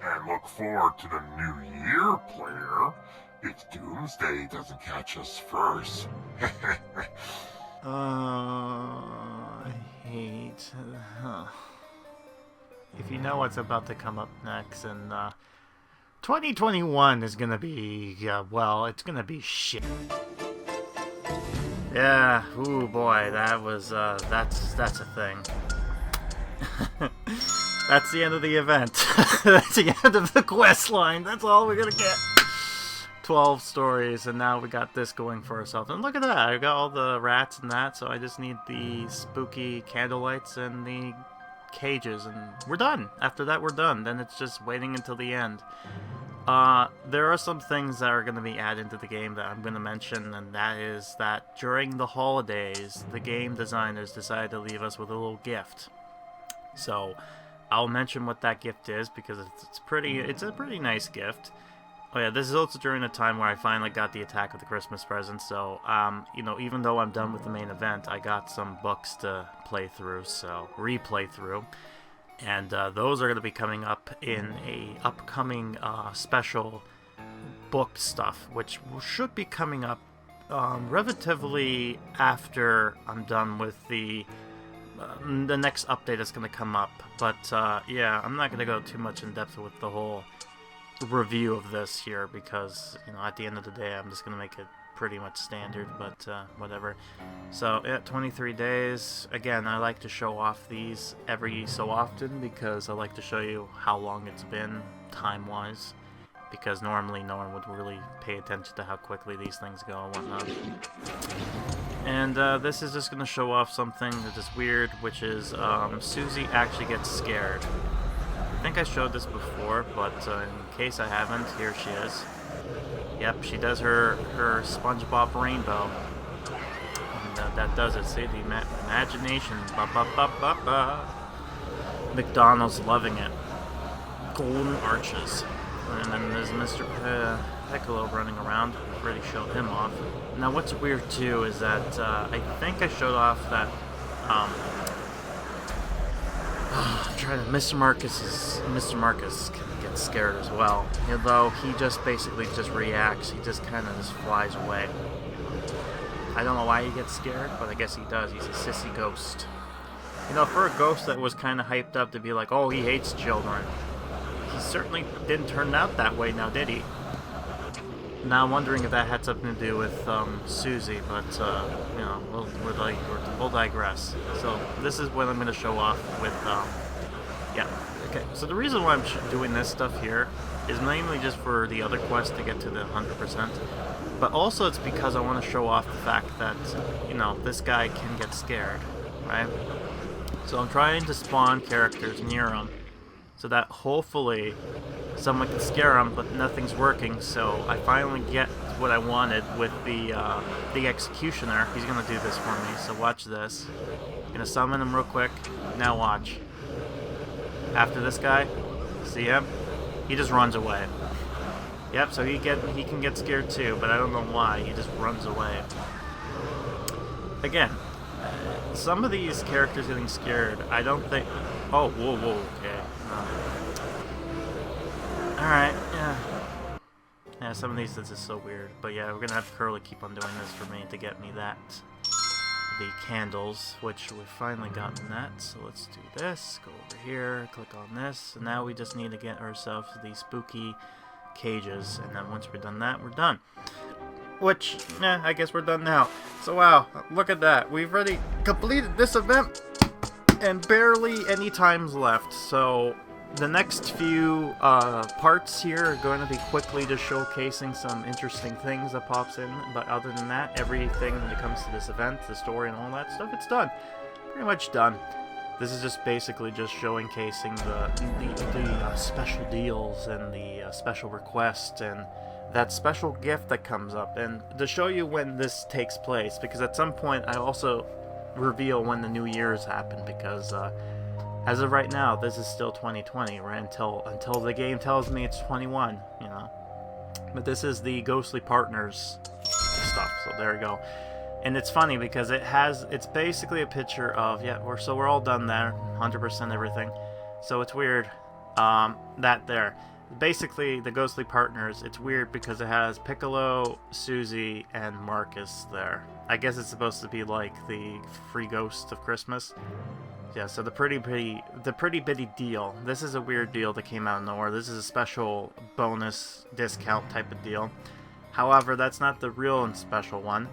And look forward to the new year, player. If Doomsday doesn't catch us first. I hate... If you know what's about to come up next, and 2021 is gonna be, well, it's gonna be shit. Yeah, ooh boy, that was, that's a thing. That's the end of the event. That's the end of the quest line. That's all we're gonna get. 12 stories, and now we got this going for ourselves. And look at that, I got all the rats and that, so I just need the spooky candlelights and the cages, and we're done. After that, we're done. Then it's just waiting until the end. There are some things that are going to be added to the game that I'm going to mention, and that is that during the holidays, the game designers decided to leave us with a little gift. So I'll mention what that gift is because it's a pretty nice gift. Oh yeah, this is also during the time where I finally got the Attack of the Christmas Present, so, you know, even though I'm done with the main event, I got some books to play through, so, replay through, and those are going to be coming up in a upcoming special book stuff, which should be coming up relatively after I'm done with the next update that's going to come up. But yeah, I'm not going to go too much in depth with the whole review of this here because, you know, at the end of the day, I'm just going to make it pretty much standard, but whatever. So, yeah, 23 days. Again, I like to show off these every so often because I like to show you how long it's been time-wise, because normally no one would really pay attention to how quickly these things go and whatnot. And this is just going to show off something that is weird, which is Susie actually gets scared. I think I showed this before, but in case I haven't, here she is. Yep, she does her SpongeBob rainbow. And that does it. See, the imagination. Ba ba ba ba ba. McDonald's loving it. Golden arches. And then there's Mr. Piccolo running around. We've already showed him off. Now, what's weird too is that I think I showed off that I'm trying to. Mr. Marcus can get scared as well. Although he just basically just reacts. He just kind of just flies away. I don't know why he gets scared, but I guess he does. He's a sissy ghost. You know, for a ghost that was kind of hyped up to be like, oh, he hates children. He certainly didn't turn out that way now, did he? Now I'm wondering if that had something to do with Susie, but you know, we'll digress. So this is what I'm going to show off with yeah. Okay. So the reason why I'm doing this stuff here is mainly just for the other quest to get to the 100%, but also it's because I want to show off the fact that, you know, this guy can get scared, right? So I'm trying to spawn characters near him, so that hopefully someone can scare him, but nothing's working. So I finally get what I wanted with the executioner. He's gonna do this for me. So watch this. Gonna summon him real quick. Now watch. After this guy, see him? He just runs away. Yep. So he can get scared too, but I don't know why. He just runs away. Again, some of these characters getting scared, I don't think. Oh, whoa, okay. Alright, yeah. Yeah, some of these, this is so weird. But yeah, we're gonna have Curly keep on doing this for me to get me that. The candles, which we've finally gotten that. So let's do this. Go over here, click on this. And now we just need to get ourselves these spooky cages. And then once we're done that, we're done. Which, yeah, I guess we're done now. So wow, look at that. We've already completed this event. And barely any time's left. So the next few parts here are going to be quickly just showcasing some interesting things that pops in, but other than that, everything when it comes to this event, the story and all that stuff, it's done. Pretty much done. This is just basically just showcasing the special deals and the special request and that special gift that comes up, and to show you when this takes place, because at some point I also reveal when the New Year's happen, because as of right now, this is still 2020, right? Until the game tells me it's 21, you know. But this is the Ghostly Partners stuff, so there we go. And it's funny because it's basically a picture of, yeah, we're all done there, 100% everything. So it's weird, that there. Basically, the Ghostly Partners, it's weird because it has Piccolo, Susie, and Marcus there. I guess it's supposed to be like the free ghost of Christmas. Yeah, so the pretty bitty deal. This is a weird deal that came out of nowhere. This is a special bonus discount type of deal. However, that's not the real and special one.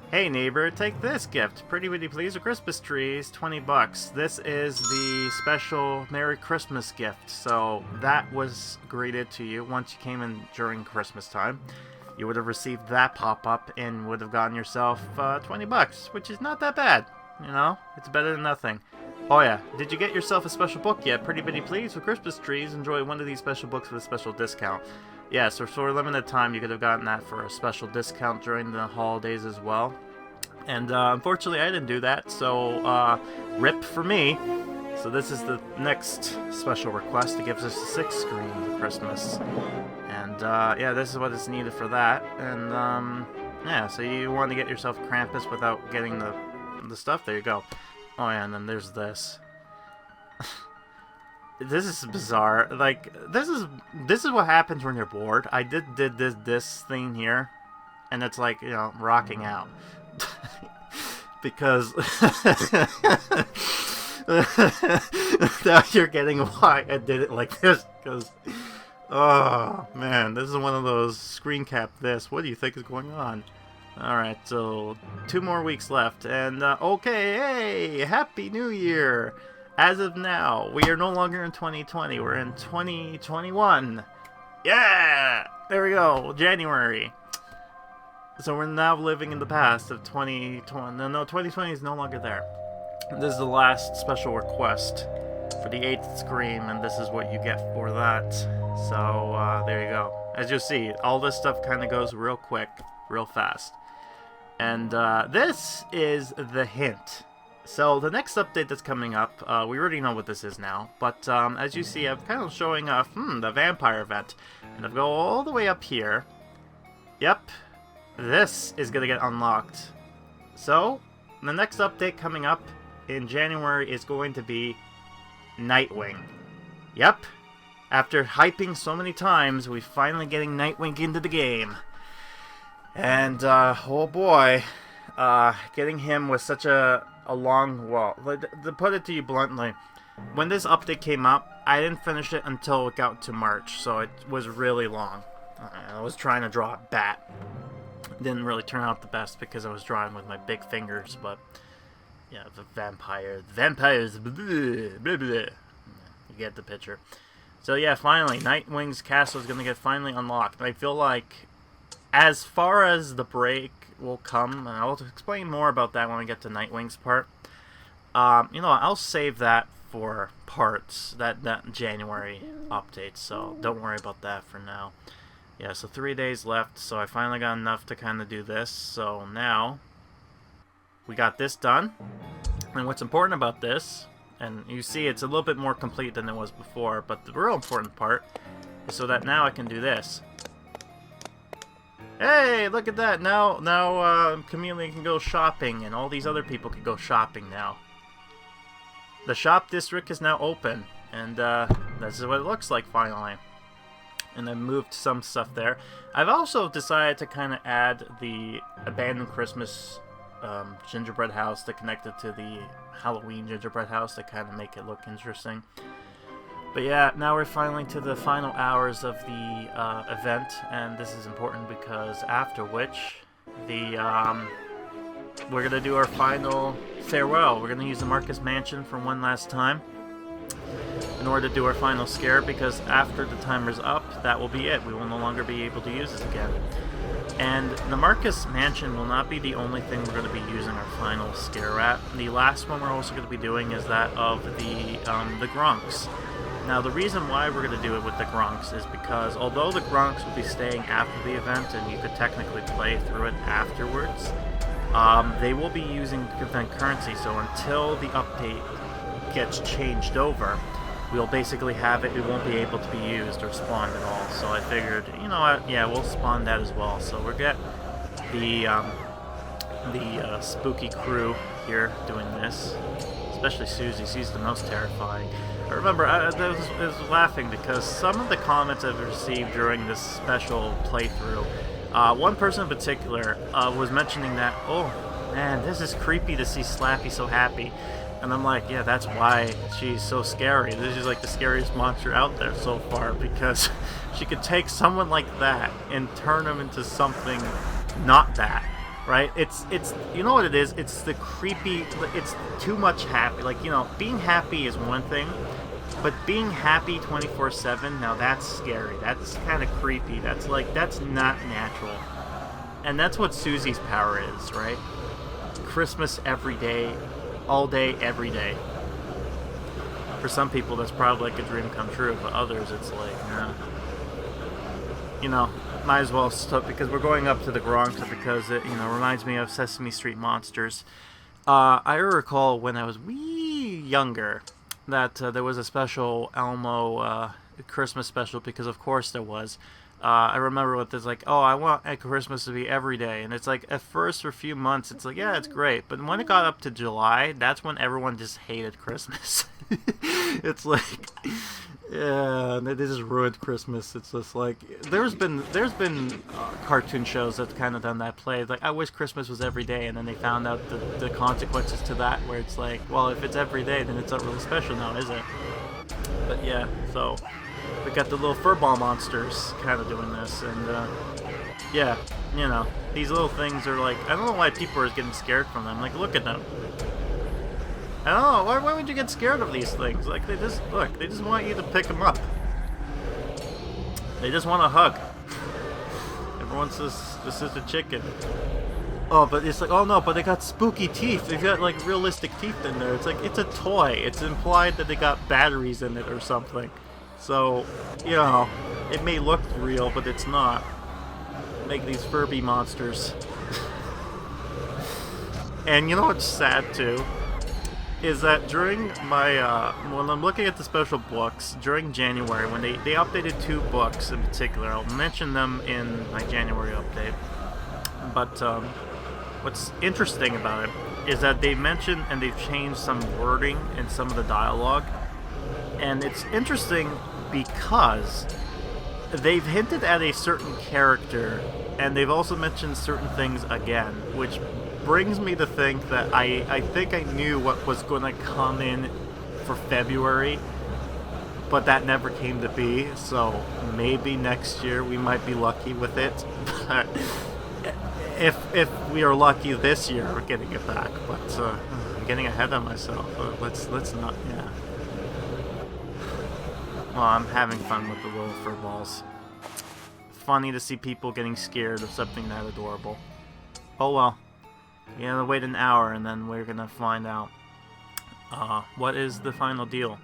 Hey neighbor, take this gift. Pretty bitty please, a Christmas tree is 20 bucks. This is the special Merry Christmas gift. So that was greeted to you once you came in during Christmas time. You would have received that pop-up and would have gotten yourself 20 bucks, which is not that bad. You know, it's better than nothing. Oh yeah, did you get yourself a special book yet? Pretty bitty please, for Christmas trees, enjoy one of these special books with a special discount. Yeah, so for a limited time, you could have gotten that for a special discount during the holidays as well. And unfortunately, I didn't do that, so rip for me. So this is the next special request. It gives us a 6 screen for Christmas. And yeah, this is what is needed for that. And yeah, so you want to get yourself Krampus without getting the stuff. There you go. Oh yeah, and then there's this. This is bizarre. Like, this is what happens when you're bored. I did this thing here. and it's like, you know, rocking out. Because now you're getting why I did it like this, because oh man, this is one of those screen cap this. What do you think is going on? Alright, so 2 more weeks left, and okay, hey, Happy New Year! As of now, we are no longer in 2020, we're in 2021. Yeah! There we go, January. So we're now living in the past of 2020. No, 2020 is no longer there. This is the last special request for the 8th Scream, and this is what you get for that. So, there you go. As you'll see, all this stuff kind of goes real quick, real fast. And, this is the hint. So, the next update that's coming up, we already know what this is now, but, as you see, I'm kind of showing, the vampire event. And I'll go all the way up here. Yep. This is going to get unlocked. So, the next update coming up in January is going to be Nightwing. Yep. After hyping so many times, we're finally getting Nightwing into the game. And, oh boy, getting him was such a long, well, to put it to you bluntly, when this update came up, I didn't finish it until it got to March, so it was really long. I was trying to draw a bat. Didn't really turn out the best because I was drawing with my big fingers, but yeah, the vampires, blah, blah, blah. You get the picture. So yeah, finally, Nightwing's castle is going to get finally unlocked. I feel like as far as the break will come, and I'll explain more about that when we get to Nightwing's part, you know, I'll save that for parts, that January update, so don't worry about that for now. Yeah, so 3 days left, so I finally got enough to kind of do this. So now, we got this done. And what's important about this, and you see it's a little bit more complete than it was before, but the real important part is so that now I can do this. Hey, look at that! Now Chameleon can go shopping, and all these other people can go shopping now. The shop district is now open, and this is what it looks like finally. And I moved some stuff there. I've also decided to kind of add the abandoned Christmas gingerbread house that connected to the Halloween gingerbread house to kind of make it look interesting. But yeah, now we're finally to the final hours of the event, and this is important because after which we're gonna do our final farewell. We're gonna use the Marcus Mansion for one last time in order to do our final scare, because after the timer's up, that will be it. We will no longer be able to use this again. And the Marcus Mansion will not be the only thing we're going to be using our final scare at. The last one we're also going to be doing is that of the Gronks. Now, the reason why we're going to do it with the Gronks is because although the Gronks will be staying after the event, and you could technically play through it afterwards, they will be using event currency, so until the update gets changed over, we'll basically have it, it won't be able to be used or spawned at all. So I figured, you know what, yeah, we'll spawn that as well. So we'll get the spooky crew here doing this, especially Susie. She's the most terrifying. I remember, I was laughing because some of the comments I've received during this special playthrough, one person in particular was mentioning that, oh man, this is creepy to see Slappy so happy. And I'm like, yeah, that's why she's so scary. This is like the scariest monster out there so far, because she could take someone like that and turn him into something not that, right? It's you know what it is? It's the creepy, it's too much happy. Like, you know, being happy is one thing, but being happy 24/7, now that's scary. That's kind of creepy. That's not natural. And that's what Susie's power is, right? Christmas every day. All day, every day. For some people, that's probably like a dream come true, but others, it's like, nah. You know, might as well stop, because we're going up to the Gronks, because it, you know, reminds me of Sesame Street monsters. I recall when I was wee younger that there was a special Elmo Christmas special, because of course there was. I remember what there's like, oh, I want Christmas to be every day. And it's like, at first, for a few months, it's like, yeah, it's great. But when it got up to July, that's when everyone just hated Christmas. It's like, Yeah, they just ruined Christmas. It's just like there's been cartoon shows that kind of done that play. Like I wish Christmas was every day, and then they found out the consequences to that, where it's like, well, if it's every day, then it's not really special now, is it? But yeah, so we got the little furball monsters kind of doing this, and yeah, you know, these little things are like, I don't know why people are getting scared from them. Like, look at them. I don't know, why would you get scared of these things? Like, they just want you to pick them up. They just want a hug. Everyone says, this is the chicken. Oh, but it's like, oh no, but they got spooky teeth. They've got, like, realistic teeth in there. It's like, it's a toy. It's implied that they got batteries in it or something. So, you know, it may look real, but it's not. Make these Furby monsters. And you know what's sad, too? Is that during my, when I'm looking at the special books, during January, when they updated 2 books in particular, I'll mention them in my January update, but, what's interesting about it is that they mentioned and they've changed some wording in some of the dialogue, and it's interesting because they've hinted at a certain character, and they've also mentioned certain things again, which brings me to think that I think I knew what was going to come in for February, but that never came to be, so maybe next year we might be lucky with it. But if we are lucky this year, we're getting it back. But I'm getting ahead of myself. Let's not, yeah. Well, I'm having fun with the little furballs. Funny to see people getting scared of something that adorable. Oh well. You gotta wait an hour and then we're gonna find out what is the final deal.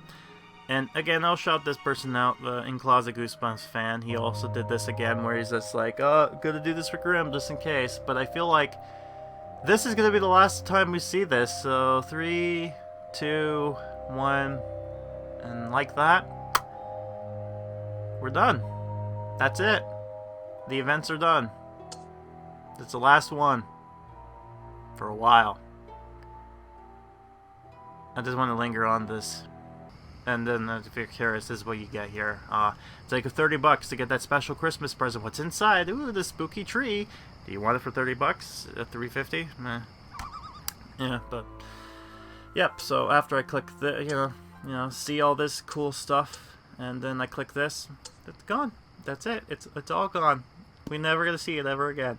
And again, I'll shout this person out, the in-closet Goosebumps fan. He also did this again where he's just like, oh, gonna do this for Grimm just in case. But I feel like this is gonna be the last time we see this. So 3, 2, 1, and like that, we're done. That's it. The events are done. It's the last one. For a while. I just want to linger on this. And then, if you're curious, this is what you get here. It's like $30 to get that special Christmas present. What's inside? Ooh, the spooky tree. Do you want it for $30? At $3.50? Meh. Yeah, but yep. So after I click the, you know, see all this cool stuff, and then I click this, it's gone. That's it. It's all gone. We're never gonna see it ever again.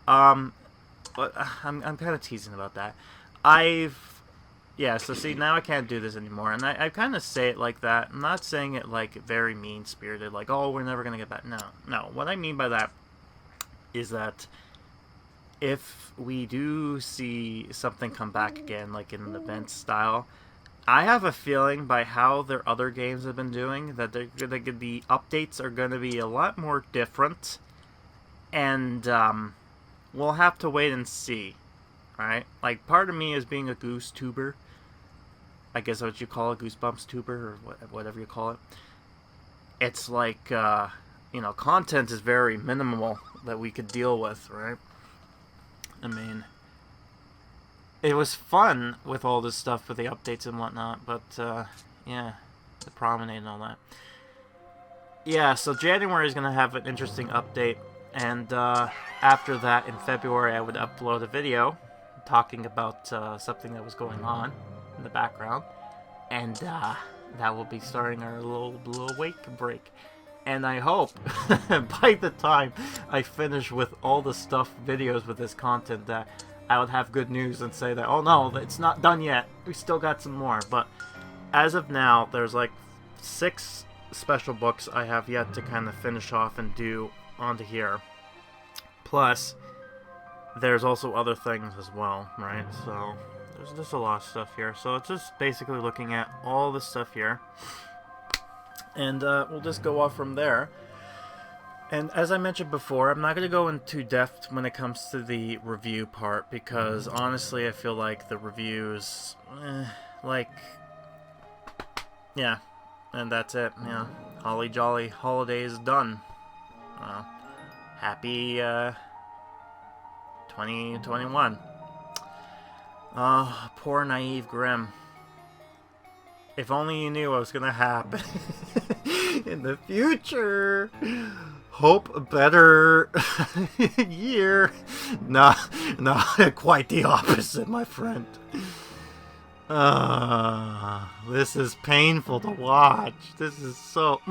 But I'm kind of teasing about that. So see, now I can't do this anymore, and I kind of say it like that. I'm not saying it like very mean-spirited, like, oh, we're never gonna get back. No. What I mean by that is that if we do see something come back again, like in an event style, I have a feeling by how their other games have been doing that the updates are going to be a lot more different, and we'll have to wait and see, right? Like, part of me is being a goose tuber. I guess that's what you call it, Goosebumps tuber, or whatever you call it. It's like, content is very minimal that we could deal with, right? I mean, it was fun with all this stuff with the updates and whatnot, but, yeah, the promenade and all that. Yeah, so January is going to have an interesting update. And after that, in February, I would upload a video talking about something that was going on in the background. And that will be starting our little wake break. And I hope by the time I finish with all the stuff, videos with this content, that I would have good news and say that, oh no, it's not done yet. We still got some more. But as of now, there's like 6 special books I have yet to kind of finish off and do onto here. Plus, there's also other things as well, right? So, there's just a lot of stuff here. So, it's just basically looking at all this stuff here. And we'll just go off from there. And as I mentioned before, I'm not going to go into depth when it comes to the review part, because honestly, I feel like the reviews, yeah, and that's it. Yeah, holly jolly holidays done. Happy 2021. Poor naive Grimm. If only you knew what was gonna happen. in the future. Hope a better year. No, quite the opposite, my friend. This is painful to watch. This is so...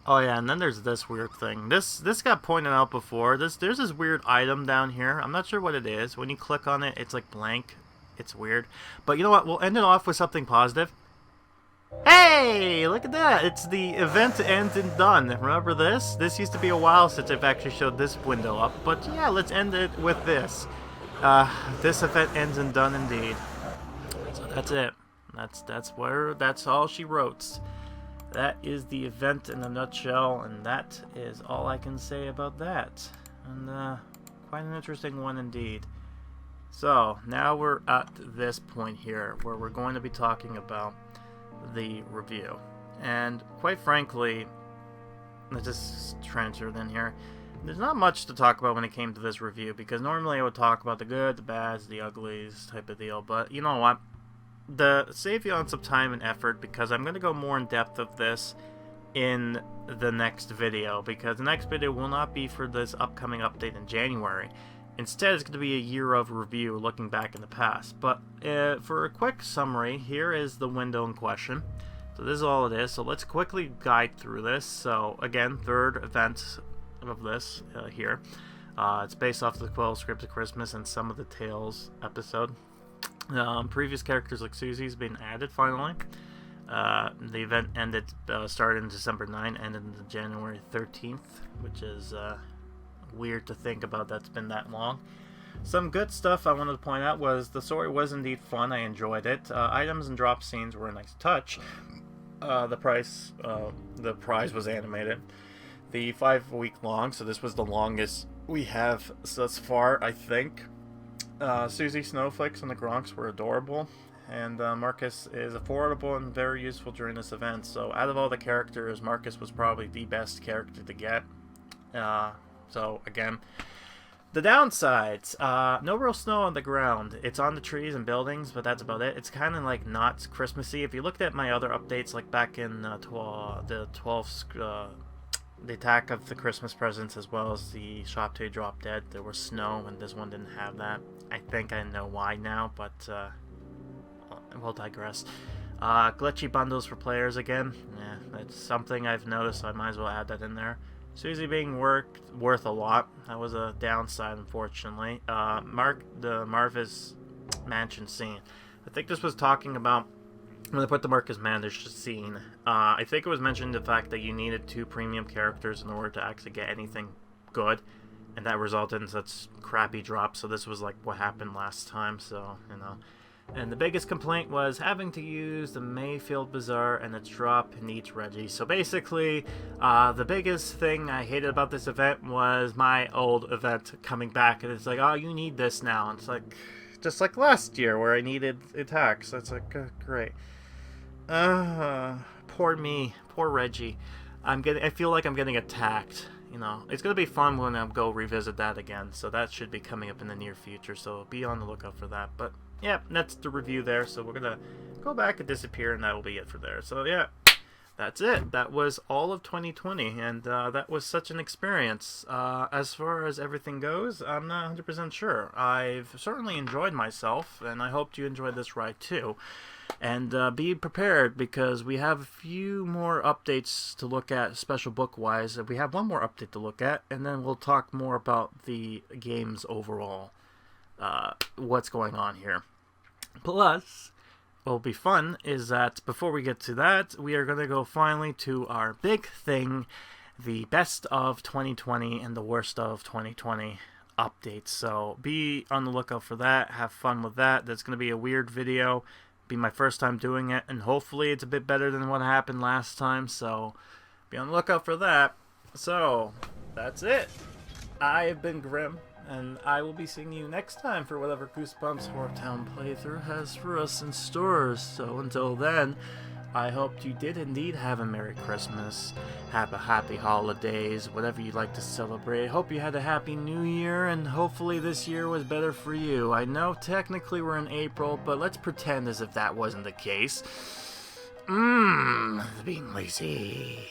Oh yeah, and then there's this weird thing. This got pointed out before. There's this weird item down here. I'm not sure what it is. When you click on it, it's like blank. It's weird. But you know what? We'll end it off with something positive. Hey! Look at that! It's the event ends and done. Remember this? This used to be a while since I've actually showed this window up. But yeah, let's end it with this. This event ends and done indeed. So that's it. That's all she wrote. That is the event in a nutshell, and that is all I can say about that. And quite an interesting one indeed. So now we're at this point here where we're going to be talking about the review. And quite frankly, let's just transfer it in here. There's not much to talk about when it came to this review, because normally I would talk about the good, the bads, the uglies type of deal, but you know what? To save you on some time and effort, because I'm going to go more in depth of this in the next video, because the next video will not be for this upcoming update in January. Instead, it's going to be a year of review looking back in the past. But for a quick summary, here is the window in question. So this is all it is. So let's quickly guide through this. So again, third event of this here. It's based off the Quill script of Christmas and some of the Tales episode. Previous characters like Susie's been added finally. The event started in December 9, ended on January 13th, which is weird to think about that's been that long. Some good stuff I wanted to point out was the story was indeed fun. I enjoyed it. Items and drop scenes were a nice touch. The prize was animated. The 5 week long, so this was the longest we have thus far, I think. Susie, Snowflakes, and the Gronks were adorable, and Marcus is affordable and very useful during this event. So out of all the characters, Marcus was probably the best character to get. So again, the downsides, no real snow on the ground. It's on the trees and buildings, but that's about it. It's kind of like not Christmassy. If you looked at my other updates, like back in the 12th, the attack of the Christmas presents, as well as the Shop to Drop Dead, there was snow, and this one didn't have that. I think I know why now, but we'll digress. Glitchy bundles for players again. Yeah, that's something I've noticed, so I might as well add that in there. Susie being worth a lot. That was a downside, unfortunately. The Marvis mansion scene. I think this was talking about when they put the Marcus Mandish scene. I think it was mentioned the fact that you needed 2 premium characters in order to actually get anything good, and that resulted in such crappy drops. So this was like what happened last time. So you know. And the biggest complaint was having to use the Mayfield Bazaar, and its drop needs Reggie. So basically, the biggest thing I hated about this event was my old event coming back, and it's like, oh, you need this now. And it's like, just like last year where I needed attacks. That's like, great. Poor me, poor Reggie. I feel like I'm getting attacked. You know, it's gonna be fun when I go revisit that again. So that should be coming up in the near future. So be on the lookout for that. But yeah, that's the review there. So we're gonna go back and disappear, and that'll be it for there. So yeah, that's it. That was all of 2020, and that was such an experience. As far as everything goes, I'm not 100% sure. I've certainly enjoyed myself, and I hope you enjoyed this ride too. And be prepared, because we have a few more updates to look at, special book-wise. We have one more update to look at, and then we'll talk more about the games overall, what's going on here. Plus, what will be fun is that before we get to that, we are going to go finally to our big thing, the best of 2020 and the worst of 2020 updates. So be on the lookout for that. Have fun with that. That's going to be a weird video. Be my first time doing it, and hopefully it's a bit better than what happened last time. So be on the lookout for that. So that's it. I've been Grim, and I will be seeing you next time for whatever Goosebumps HorrorTown playthrough has for us in stores. So until then, I hope you did indeed have a Merry Christmas, have a happy holidays, whatever you'd like to celebrate. Hope you had a happy New Year, and hopefully this year was better for you. I know technically we're in April, but let's pretend as if that wasn't the case. Being lazy.